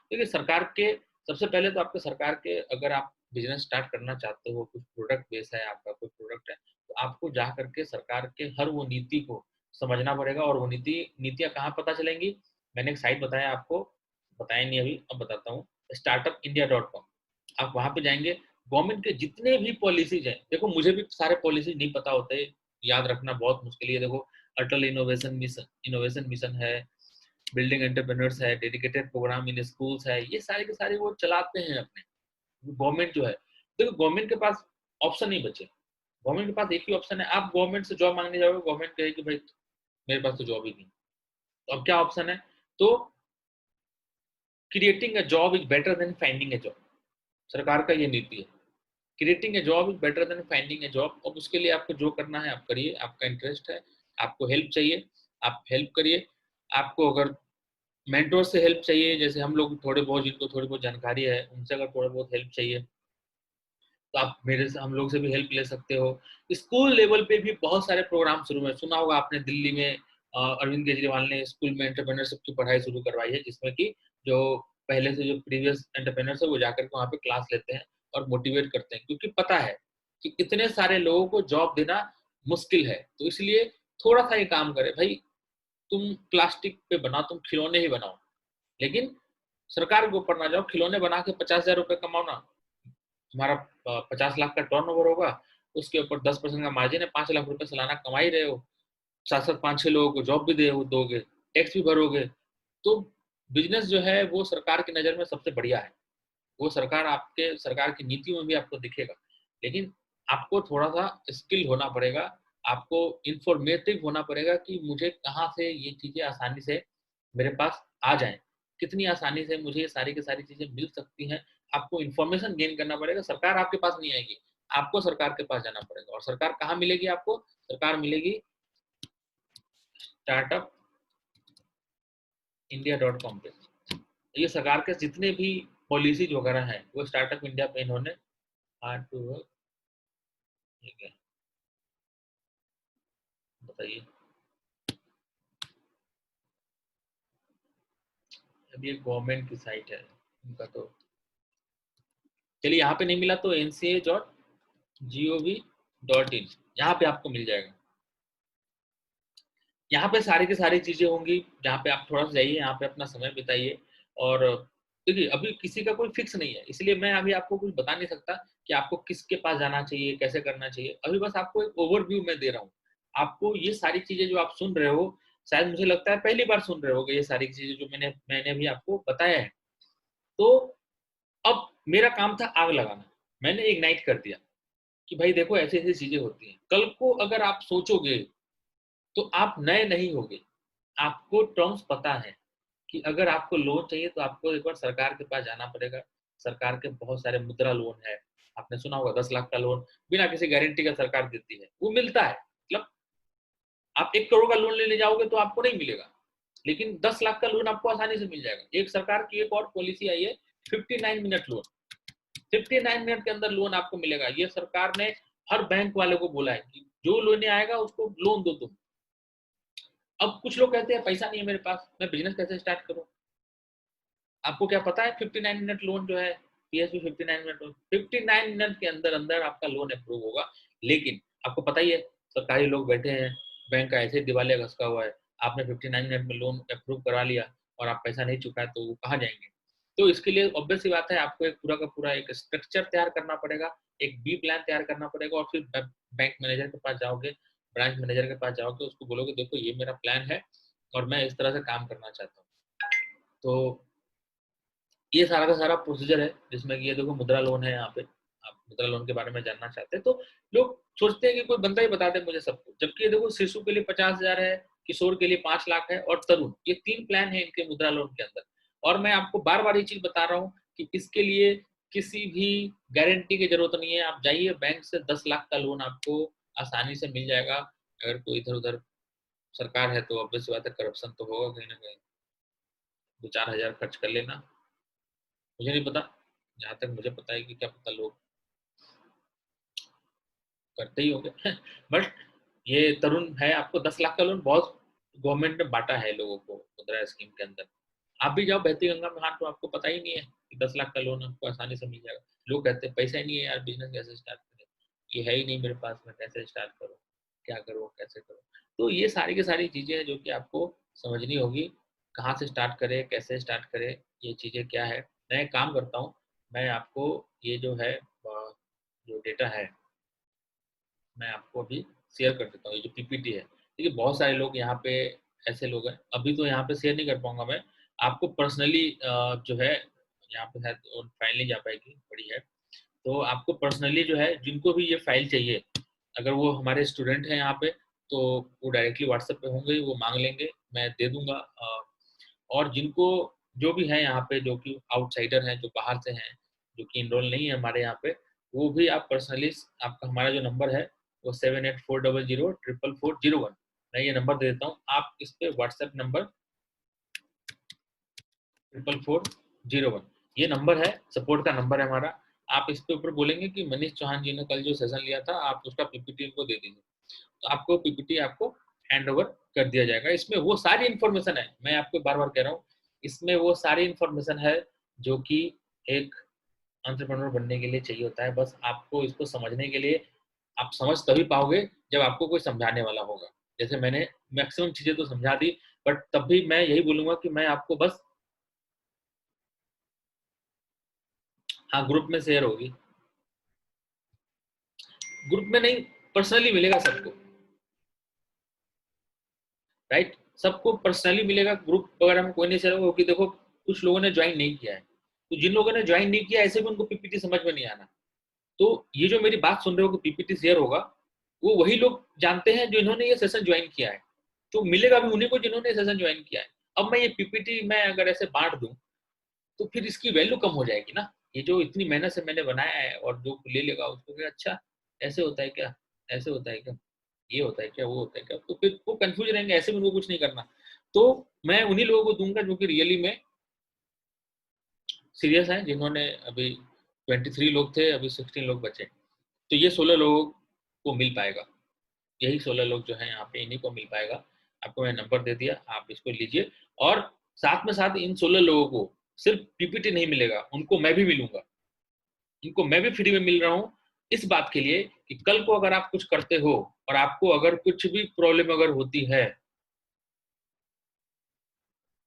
देखिए सरकार के, सबसे पहले तो आपके सरकार के, अगर आप बिजनेस स्टार्ट करना चाहते हो, कुछ प्रोडक्ट बेस है आपका, कोई प्रोडक्ट है, तो आपको जा करके सरकार के हर वो नीति को समझना पड़ेगा। और वो नीतियाँ कहाँ पता चलेंगी, मैंने एक साइट बताया आपको, बताया नहीं अभी, अब बताता हूँ, startupindia.com। आप वहाँ पे जाएंगे, गवर्नमेंट के जितने भी पॉलिसीज हैं, देखो मुझे भी सारे पॉलिसीज नहीं पता होते, याद रखना बहुत मुश्किल है। देखो अटल इनोवेशन मिशन है, बिल्डिंग एंटरप्रेन्योर्स है, डेडिकेटेड प्रोग्राम इन स्कूल्स है, ये सारे के सारे वो चलाते हैं अपने गवर्नमेंट जो है। देखो गवर्नमेंट के पास ऑप्शन नहीं बचे, गवर्नमेंट के पास एक ही ऑप्शन है, आप गवर्नमेंट से जॉब मांगने जाओगे, गवर्नमेंट कहेगी कि भाई मेरे पास तो जॉब ही नहीं। तो अब क्या ऑप्शन है, तो creating a job is better than finding a job, सरकार का ये नीति है। Creating a job is better than finding A job. अब उसके लिए आपको जो करना है आप करिए, आपका इंटरेस्ट है, आपको हेल्प चाहिए, आप हेल्प करिए। आपको अगर मेंटोर से हेल्प चाहिए, जैसे हम लोग थोड़े बहुत, जिनको थोड़ी बहुत जानकारी है, उनसे अगर थोड़ा बहुत हेल्प चाहिए तो आप मेरे से, हम लोग से भी हेल्प ले सकते हो। स्कूल लेवल पे भी बहुत सारे प्रोग्राम शुरू में, सुना होगा आपने दिल्ली में अरविंद केजरीवाल ने स्कूल में एंटरप्रेन्योरशिप की पढ़ाई शुरू करवाई है, जिसमें कि जो पहले से जो प्रीवियस एंटरप्रेन्योर्स है वो जाकर के वहाँ पे क्लास लेते हैं और मोटिवेट करते हैं, क्योंकि पता है कि इतने सारे लोगों को जॉब देना मुश्किल है। तो इसलिए थोड़ा सा ही काम करे भाई, तुम प्लास्टिक पे बनाओ, तुम खिलौने ही बनाओ, लेकिन सरकार के ऊपर ना जाओ। खिलौने बना के 50,000 रुपए कमाओ ना, तुम्हारा 50 लाख का टर्नओवर होगा, उसके ऊपर 10% का मार्जिन है, 5 लाख रुपए सालाना कमा ही रहे हो, साथ साथ 5-6 लोगों को जॉब भी दे दोगे, टैक्स भी भरोगे, तो बिजनेस जो है वो सरकार की नजर में सबसे बढ़िया है। वो सरकार आपके, सरकार की नीतियों में भी आपको दिखेगा, लेकिन आपको थोड़ा सा स्किल होना पड़ेगा, आपको इंफॉर्मेटिव होना पड़ेगा कि मुझे कहाँ से ये चीजें आसानी से मेरे पास आ जाएं, कितनी आसानी से मुझे ये सारी की सारी चीजें मिल सकती हैं। आपको इन्फॉर्मेशन गेन करना पड़ेगा, सरकार आपके पास नहीं आएगी, आपको सरकार के पास जाना पड़ेगा। और सरकार कहाँ मिलेगी आपको, सरकार मिलेगी startupindia.com पे। ये सरकार के जितने भी पॉलिसीज वगैरह हैं वो स्टार्टअप इंडिया पे इन्होंने हार्ड टू वर्क, ठीक है, बताइए। अब ये गवर्नमेंट की साइट है उनका, तो चलिए यहाँ पे नहीं मिला तो nca.gov.in, यहाँ पे आपको मिल जाएगा। यहाँ पे सारी की सारी चीजें होंगी, जहाँ पे आप थोड़ा सा जाइए, यहाँ पे अपना समय बिताइए। और देखिए अभी किसी का कोई फिक्स नहीं है, इसलिए मैं अभी आपको कुछ बता नहीं सकता कि आपको किसके पास जाना चाहिए, कैसे करना चाहिए। अभी बस आपको एक ओवरव्यू मैं दे रहा हूँ। आपको ये सारी चीजें जो आप सुन रहे हो, शायद मुझे लगता है पहली बार सुन रहे होगे ये सारी चीजें जो मैंने मैंने अभी आपको बताया है। तो अब मेरा काम था आग लगाना, मैंने इग्नाइट कर दिया कि भाई देखो ऐसी ऐसी चीजें होती हैं। कल को अगर आप सोचोगे तो आप नए नहीं होगे, आपको टर्म्स पता है कि अगर आपको लोन चाहिए तो आपको एक बार सरकार के पास जाना पड़ेगा। सरकार के बहुत सारे मुद्रा लोन है, आपने सुना होगा 10 लाख का लोन बिना किसी गारंटी का सरकार देती है, वो मिलता है। मतलब आप 1 करोड़ का लोन लेने जाओगे तो आपको नहीं मिलेगा, लेकिन 10 लाख का लोन आपको आसानी से मिल जाएगा। एक सरकार की एक और पॉलिसी आई है 59 मिनट लोन, 59 मिनट के अंदर लोन आपको मिलेगा। ये सरकार ने हर बैंक वाले को बोला है कि जो लेने आएगा उसको लोन दो तुम। अब कुछ लोग कहते हैं पैसा नहीं है मेरे पास, मैं बिजनेस कैसे स्टार्ट करूं। आपको क्या पता है 59 मिनट लोन जो है, पीएसबी 59 मिनट लोन, 59 मिनट के अंदर अंदर आपका लोन अप्रूव होगा। लेकिन आपको पता ही है सरकारी लोग बैठे हैं, बैंक का ऐसे ही दिवालिया घसका हुआ है, आपने 59 मिनट में लोन अप्रूव करा लिया और आप पैसा नहीं चुकाए तो वो कहाँ जाएंगे। तो इसके लिए ऑब्वियस सी बात है, आपको एक पूरा का पूरा एक स्ट्रक्चर तैयार करना पड़ेगा, एक बी प्लान तैयार करना पड़ेगा, और फिर बैंक मैनेजर के पास जाओगे, ब्रांच मैनेजर के पास जाओगे, उसको बोलोगे देखो ये मेरा प्लान है और मैं इस तरह से काम करना चाहता हूँ। तो ये सारा का सारा प्रोसीजर है, जिसमें कि ये देखो मुद्रा लोन है। यहाँ पे आप मुद्रा लोन के बारे में जानना चाहते हैं तो लोग सोचते हैं कि कोई बंदा ही बता दे मुझे सब कुछ, जबकि ये देखो शिशु के लिए 50,000 है, किशोर के लिए 5 लाख है, और तरुण, ये 3 प्लान है इनके मुद्रा लोन के अंदर। और मैं आपको बार बार ये चीज बता रहा हूँ कि इसके लिए किसी भी गारंटी की जरूरत नहीं है। आप जाइए बैंक से 10 लाख का लोन आपको आसानी से मिल जाएगा। अगर कोई इधर उधर सरकार है तो ऑब्वियस बात है करप्शन तो होगा कहीं ना कहीं। 2-4 हज़ार खर्च कर लेना, मुझे नहीं पता, जहाँ तक मुझे पता है कि क्या पता लोग करते ही होंगे बट ये तरुण है, आपको 10 लाख का लोन बहुत गवर्नमेंट ने बांटा है लोगों को मुद्रा स्कीम के अंदर। आप भी जाओ बहती गंगा में हाथ, तो आपको पता ही नहीं है कि 10 लाख का लोन आपको आसानी से मिल जाएगा। लोग कहते हैं पैसा ही नहीं है यार, बिजनेस कैसे स्टार्ट करें, ये है ही नहीं मेरे पास, मैं कैसे स्टार्ट करूँ, क्या करूँ कैसे करूँ। तो ये सारी की सारी चीज़ें हैं जो कि आपको समझनी होगी, कहाँ से स्टार्ट करें, कैसे स्टार्ट करें, ये चीज़ें क्या है। मैं एक काम करता हूँ, मैं आपको ये जो है जो डेटा है मैं आपको अभी शेयर कर देता हूँ, ये जो पीपीटी है। देखिए बहुत सारे लोग यहाँ पे ऐसे लोग हैं, अभी तो यहाँ पे शेयर नहीं कर पाऊंगा मैं, आपको पर्सनली जो है यहाँ पे है फाइल नहीं जा पाएगी, बड़ी है, तो आपको पर्सनली जो है जिनको भी ये फाइल चाहिए, अगर वो हमारे स्टूडेंट हैं यहाँ पे तो वो डायरेक्टली व्हाट्सएप पे होंगे, वो मांग लेंगे, मैं दे दूंगा। और जिनको जो भी है यहाँ पे जो कि आउटसाइडर हैं, जो बाहर से हैं, जो कि इनरोल नहीं है हमारे यहाँ पे, वो भी आप पर्सनली, आपका हमारा जो नंबर है वो 7840044401, मैं ये नंबर दे देता हूँ, आप इस पे व्हाट्सएप नंबर 4441, ये नंबर है, सपोर्ट का नंबर है हमारा। आप इस पे ऊपर बोलेंगे कि मनीष चौहान जी ने कल जो सेशन लिया था, आप उसका पीपीटी को दे दीजिए, तो आपको पीपीटी आपको हैंड ओवर कर दिया जाएगा। इसमें वो सारी इन्फॉर्मेशन है, मैं आपको बार बार कह रहा हूँ, इसमें वो सारी इन्फॉर्मेशन है जो कि एक एंटरप्रेन्योर बनने के लिए चाहिए होता है। बस आपको इसको समझने के लिए, आप समझ तभी पाओगे जब आपको कोई समझाने वाला होगा। जैसे मैंने मैक्सिमम चीजें तो समझा दी, बट तब भी मैं यही बोलूंगा कि मैं आपको बस, हाँ ग्रुप में शेयर होगी, ग्रुप में नहीं, पर्सनली मिलेगा सबको, राइट, सबको पर्सनली मिलेगा, ग्रुप वगैरह में कोई नहीं शेयर होगा, क्योंकि देखो कुछ लोगों ने ज्वाइन नहीं किया है, तो जिन लोगों ने ज्वाइन नहीं किया ऐसे भी उनको पीपीटी समझ में नहीं आना। तो ये जो मेरी बात सुन रहे हो कि पीपीटी शेयर होगा, वो वही लोग जानते हैं जो इन्होंने ये सेशन ज्वाइन किया है, तो मिलेगा भी उन्हीं को जिन्होंने सेशन ज्वाइन किया है। अब मैं ये पीपीटी मैं अगर ऐसे बांट दूं तो फिर इसकी वैल्यू कम हो जाएगी ना, ये जो इतनी मेहनत से मैंने बनाया है, और जो ले लेगा उसको क्या अच्छा ऐसे होता है क्या, ऐसे होता है क्या, ये होता है क्या, वो होता है क्या, तो फिर वो कंफ्यूज रहेंगे, ऐसे में उनको कुछ नहीं करना। तो मैं उन्हीं लोगों को दूंगा जो कि रियली में सीरियस हैं, जिन्होंने अभी 23 लोग थे, अभी 16 लोग बचे, तो ये 16 लोगों को मिल पाएगा, यही 16 लोग जो है यहाँ पे, इन्हीं को मिल पाएगा। आपको मैं नंबर दे दिया, आप इसको लीजिए, और साथ में साथ इन 16 लोगों को सिर्फ पीपीटी नहीं मिलेगा, उनको मैं भी मिलूंगा, इनको मैं भी फ्री में मिल रहा हूँ, इस बात के लिए कि कल को अगर आप कुछ करते हो और आपको अगर कुछ भी प्रॉब्लम अगर होती है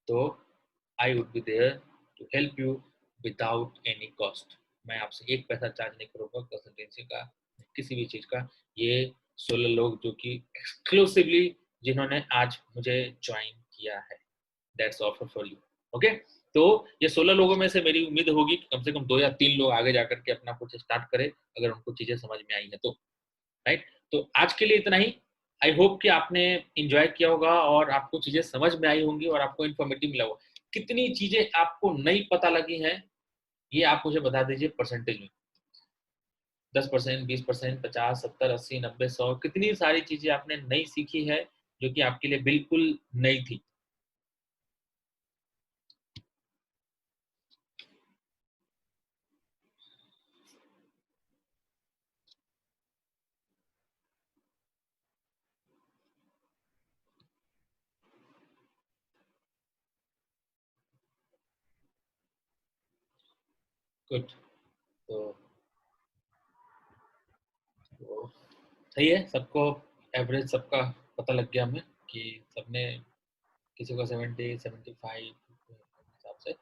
तो I would be there to help you without any cost. मैं आपसे एक पैसा चार्ज नहीं करूंगा कंसल्टेंसी का, किसी भी चीज का। ये 16 लोग जो कि एक्सक्लूसिवली जिन्होंने आज मुझे ज्वाइन किया है, that's offer for you. Okay, तो ये 16 लोगों में से मेरी उम्मीद होगी कि कम से कम 2 या 3 लोग आगे जाकर के अपना कुछ स्टार्ट करें, अगर उनको चीजें समझ में आई है तो, राइट। तो आज के लिए इतना ही। आई होप कि आपने इंजॉय किया होगा और आपको चीजें समझ में आई होंगी और आपको इन्फॉर्मेटिव मिला होगा। कितनी चीजें आपको नई पता लगी हैं, ये आप मुझे बता दीजिए परसेंटेज में, 10%, 20%, 50, 70, 80, 90, 100, कितनी सारी चीजें आपने नई सीखी है जो कि आपके लिए बिल्कुल नई थी। गुड। तो, तो सही है, सबको एवरेज सबका पता लग गया हमें कि सबने, किसी को 70, 75 हिसाब से।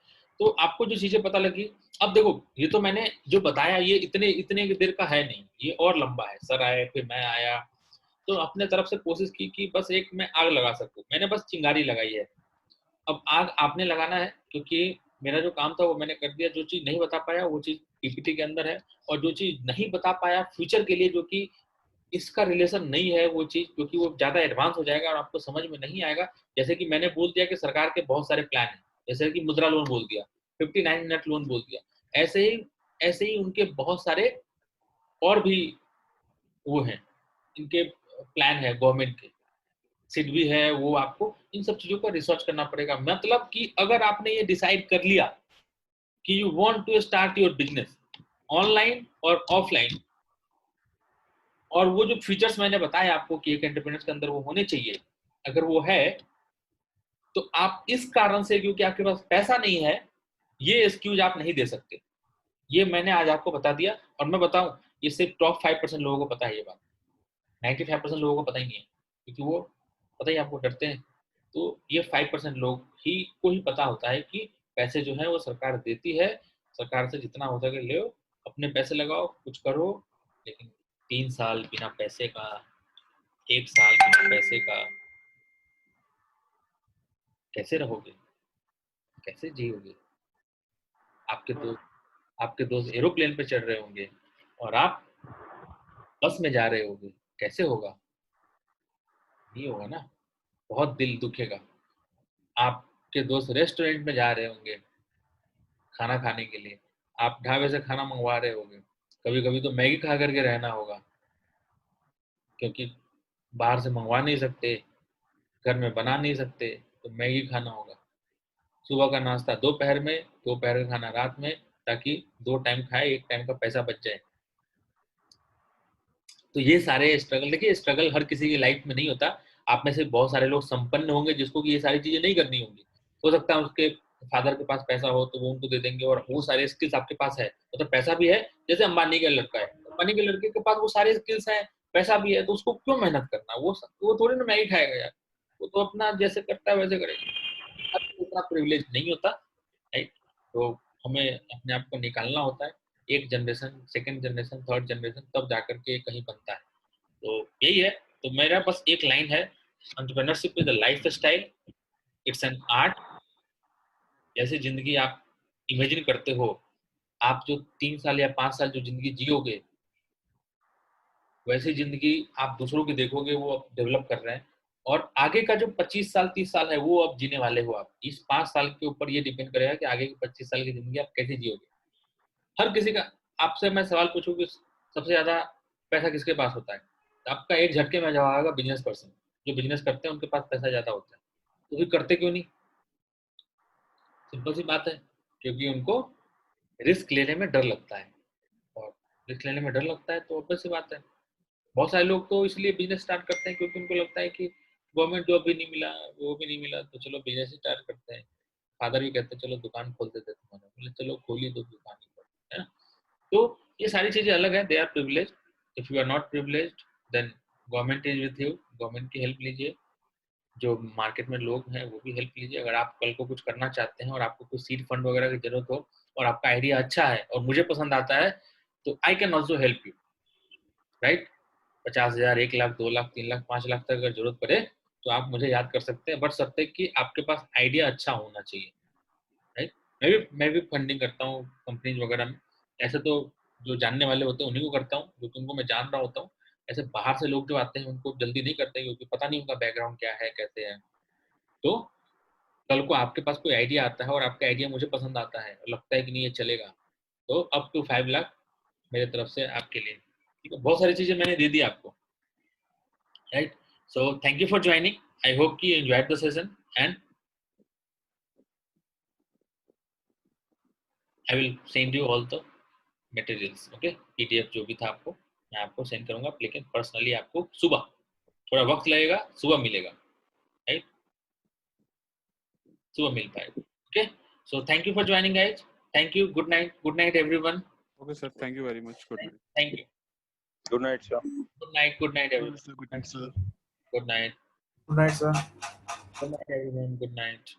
तो आपको जो चीजें पता लगी, अब देखो ये तो मैंने जो बताया ये इतने इतने देर का है नहीं, ये और लंबा है। सर आए फिर मैं आया, तो अपने तरफ से कोशिश की कि बस एक मैं आग लगा सकूं, मैंने बस चिंगारी लगाई है। अब आग आपने लगाना है, क्योंकि मेरा जो काम था वो मैंने कर दिया। जो चीज नहीं बता पाया वो चीज पीपीटी के अंदर है, और जो चीज नहीं बता पाया फ्यूचर के लिए, जो कि इसका रिलेशन नहीं है वो चीज, क्योंकि वो ज्यादा एडवांस हो जाएगा और आपको समझ में नहीं आएगा। जैसे कि मैंने बोल दिया कि सरकार के बहुत सारे प्लान हैं, जैसे कि मुद्रा लोन बोल दिया, 59 मिनट लोन बोल दिया, ऐसे ही उनके बहुत सारे और भी वो हैं, इनके प्लान है गवर्नमेंट के, सीट भी है, वो आपको इन सब चीजों पर रिसर्च करना पड़ेगा। मतलब कि अगर आपने ये डिसाइड कर लिया कि you want to start your business online और ऑफलाइन, और वो जो फीचर्स मैंने बताए आपको कि एक एंटरप्रेन्योर के अंदर वो होने चाहिए, अगर वो है तो आप इस कारण से, क्योंकि आपके पास पैसा नहीं है, ये एक्सक्यूज आप नहीं दे सकते। ये मैंने आज आपको बता दिया। और मैं बताऊं, ये सिर्फ टॉप 5% लोगों को पता है ये बात, 95% लोगों को पता ही नहीं है, क्योंकि वो पता ही आपको डरते हैं। तो ये 5% लोग ही को ही पता होता है कि पैसे जो है वो सरकार देती है, सरकार से जितना हो सके ले, अपने पैसे लगाओ, कुछ करो। लेकिन 3 साल बिना पैसे का, 1 साल बिना पैसे का कैसे रहोगे, कैसे जियोगे? आपके दोस्त एरोप्लेन पे चढ़ रहे होंगे और आप बस में जा रहे होगे, कैसे होगा? नहीं होगा ना, बहुत दिल दुखेगा। आपके दोस्त रेस्टोरेंट में जा रहे होंगे खाना खाने के लिए, आप ढाबे से खाना मंगवा रहे होगे, कभी कभी तो मैगी खा करके रहना होगा, क्योंकि बाहर से मंगवा नहीं सकते, घर में बना नहीं सकते, तो मैगी खाना होगा। सुबह का नाश्ता दोपहर में, दोपहर का खाना रात में, ताकि 2 टाइम खाए, 1 टाइम का पैसा बच जाए। तो ये सारे स्ट्रगल, देखिए स्ट्रगल हर किसी की लाइफ में नहीं होता। आप में से बहुत सारे लोग संपन्न होंगे जिसको कि ये सारी चीजें नहीं करनी होंगी। हो सकता है उसके फादर के पास पैसा हो तो वो उनको दे देंगे, और वो सारे स्किल्स आपके पास है, मतलब पैसा भी है। जैसे अंबानी का लड़का है, अंबानी के लड़के के पास वो सारे स्किल्स हैं, पैसा भी है, तो उसको क्यों मेहनत करना? वो थोड़ी ना मैगी खाएगा यार, वो तो अपना जैसे करता है वैसे करेगा। उतना प्रिविलेज नहीं होता, राइट? तो हमें अपने आप को निकालना होता है, एक generation, second generation, third generation, तब जाकर के कहीं बनता है। तो यही है। तो मेरा बस एक लाइन है, entrepreneurship is a life style, it's an art. जैसे जिंदगी आप इमेजिन करते हो, आप जो 3 साल या 5 साल जो जिंदगी जियोगे, वैसी जिंदगी आप दूसरों की देखोगे वो अब डेवलप कर रहे हैं। और आगे का जो 25 साल 30 साल है वो अब जीने वाले हो आप। इस 5 साल के ऊपर ये डिपेंड करेगा कि आगे की 25 साल की जिंदगी आप कैसे जियोगे। हर किसी का, आपसे मैं सवाल पूछूं कि सबसे ज्यादा पैसा किसके पास होता है, तो आपका एक झटके में जवाब आएगा बिजनेस पर्सन। जो बिजनेस करते हैं उनके पास पैसा ज्यादा होता है। तो फिर करते क्यों नहीं? सिंपल सी बात है, क्योंकि उनको रिस्क लेने में डर लगता है। और रिस्क लेने में डर लगता है तो ऑब्वियस सी बात है। बहुत सारे लोग तो इसलिए बिजनेस स्टार्ट करते हैं क्योंकि उनको लगता है कि गवर्नमेंट जॉब भी नहीं मिला, वो भी नहीं मिला, तो चलो बिजनेस स्टार्ट करते हैं। फादर भी कहते हैं चलो दुकान खोल देते तुम्हारा, बोले चलो खोली दो दुकान ही खोल, है ना? तो ये सारी चीजें अलग है, they are privilege. If you are not privilege, then government is with you, government की हेल्प लीजिए। जो मार्केट में लोग हैं वो भी हेल्प लीजिए। अगर आप कल को कुछ करना चाहते हैं और आपको कुछ सीड फंड वगैरह की जरूरत हो, और आपका आइडिया अच्छा है और मुझे पसंद आता है, तो I can also help you, right? 50,000, 1 lakh, 2 lakh, 3 lakh, 5 lakh तक अगर जरूरत पड़े तो आप मुझे याद कर सकते हैं, बट सकते कि आपके पास आइडिया अच्छा होना चाहिए, राइट? मैं भी फंडिंग करता हूँ कंपनीज वगैरह में। ऐसे तो जो जानने वाले होते हैं उन्हीं को करता हूँ, क्योंकि उनको मैं जान रहा होता हूँ। ऐसे बाहर से लोग जो आते हैं उनको जल्दी नहीं करते, क्योंकि पता नहीं उनका बैकग्राउंड क्या है, कैसे है। तो कल को आपके पास कोई आइडिया आता है और आपका आइडिया मुझे पसंद आता है और लगता है कि नहीं ये चलेगा, तो अप टू 5 लाख मेरे तरफ से आपके लिए। ठीक है, बहुत सारी चीजें मैंने दे दी आपको, right? So thank you for joining. I hope you enjoyed the session, and I will send you all the materials. Okay, PDF जो भी था आपको मैं आपको सेंड करूंगा, लेकिन पर्सनली आपको सुबह, थोड़ा वक्त लगेगा, सुबह मिलेगा, राइट? सुबह मिल पाएगा। Okay, so thank you for joining guys. Thank you, good night everyone. Okay, sir. Thank you very much. Good night. Thank you, Good night, sir. Good night Good everyone, sir. Good night, sir. Good night, Good night, sir. Everyone, good night.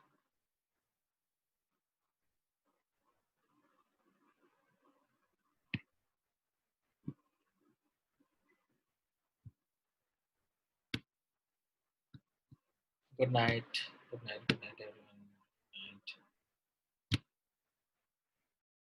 Good night, good night.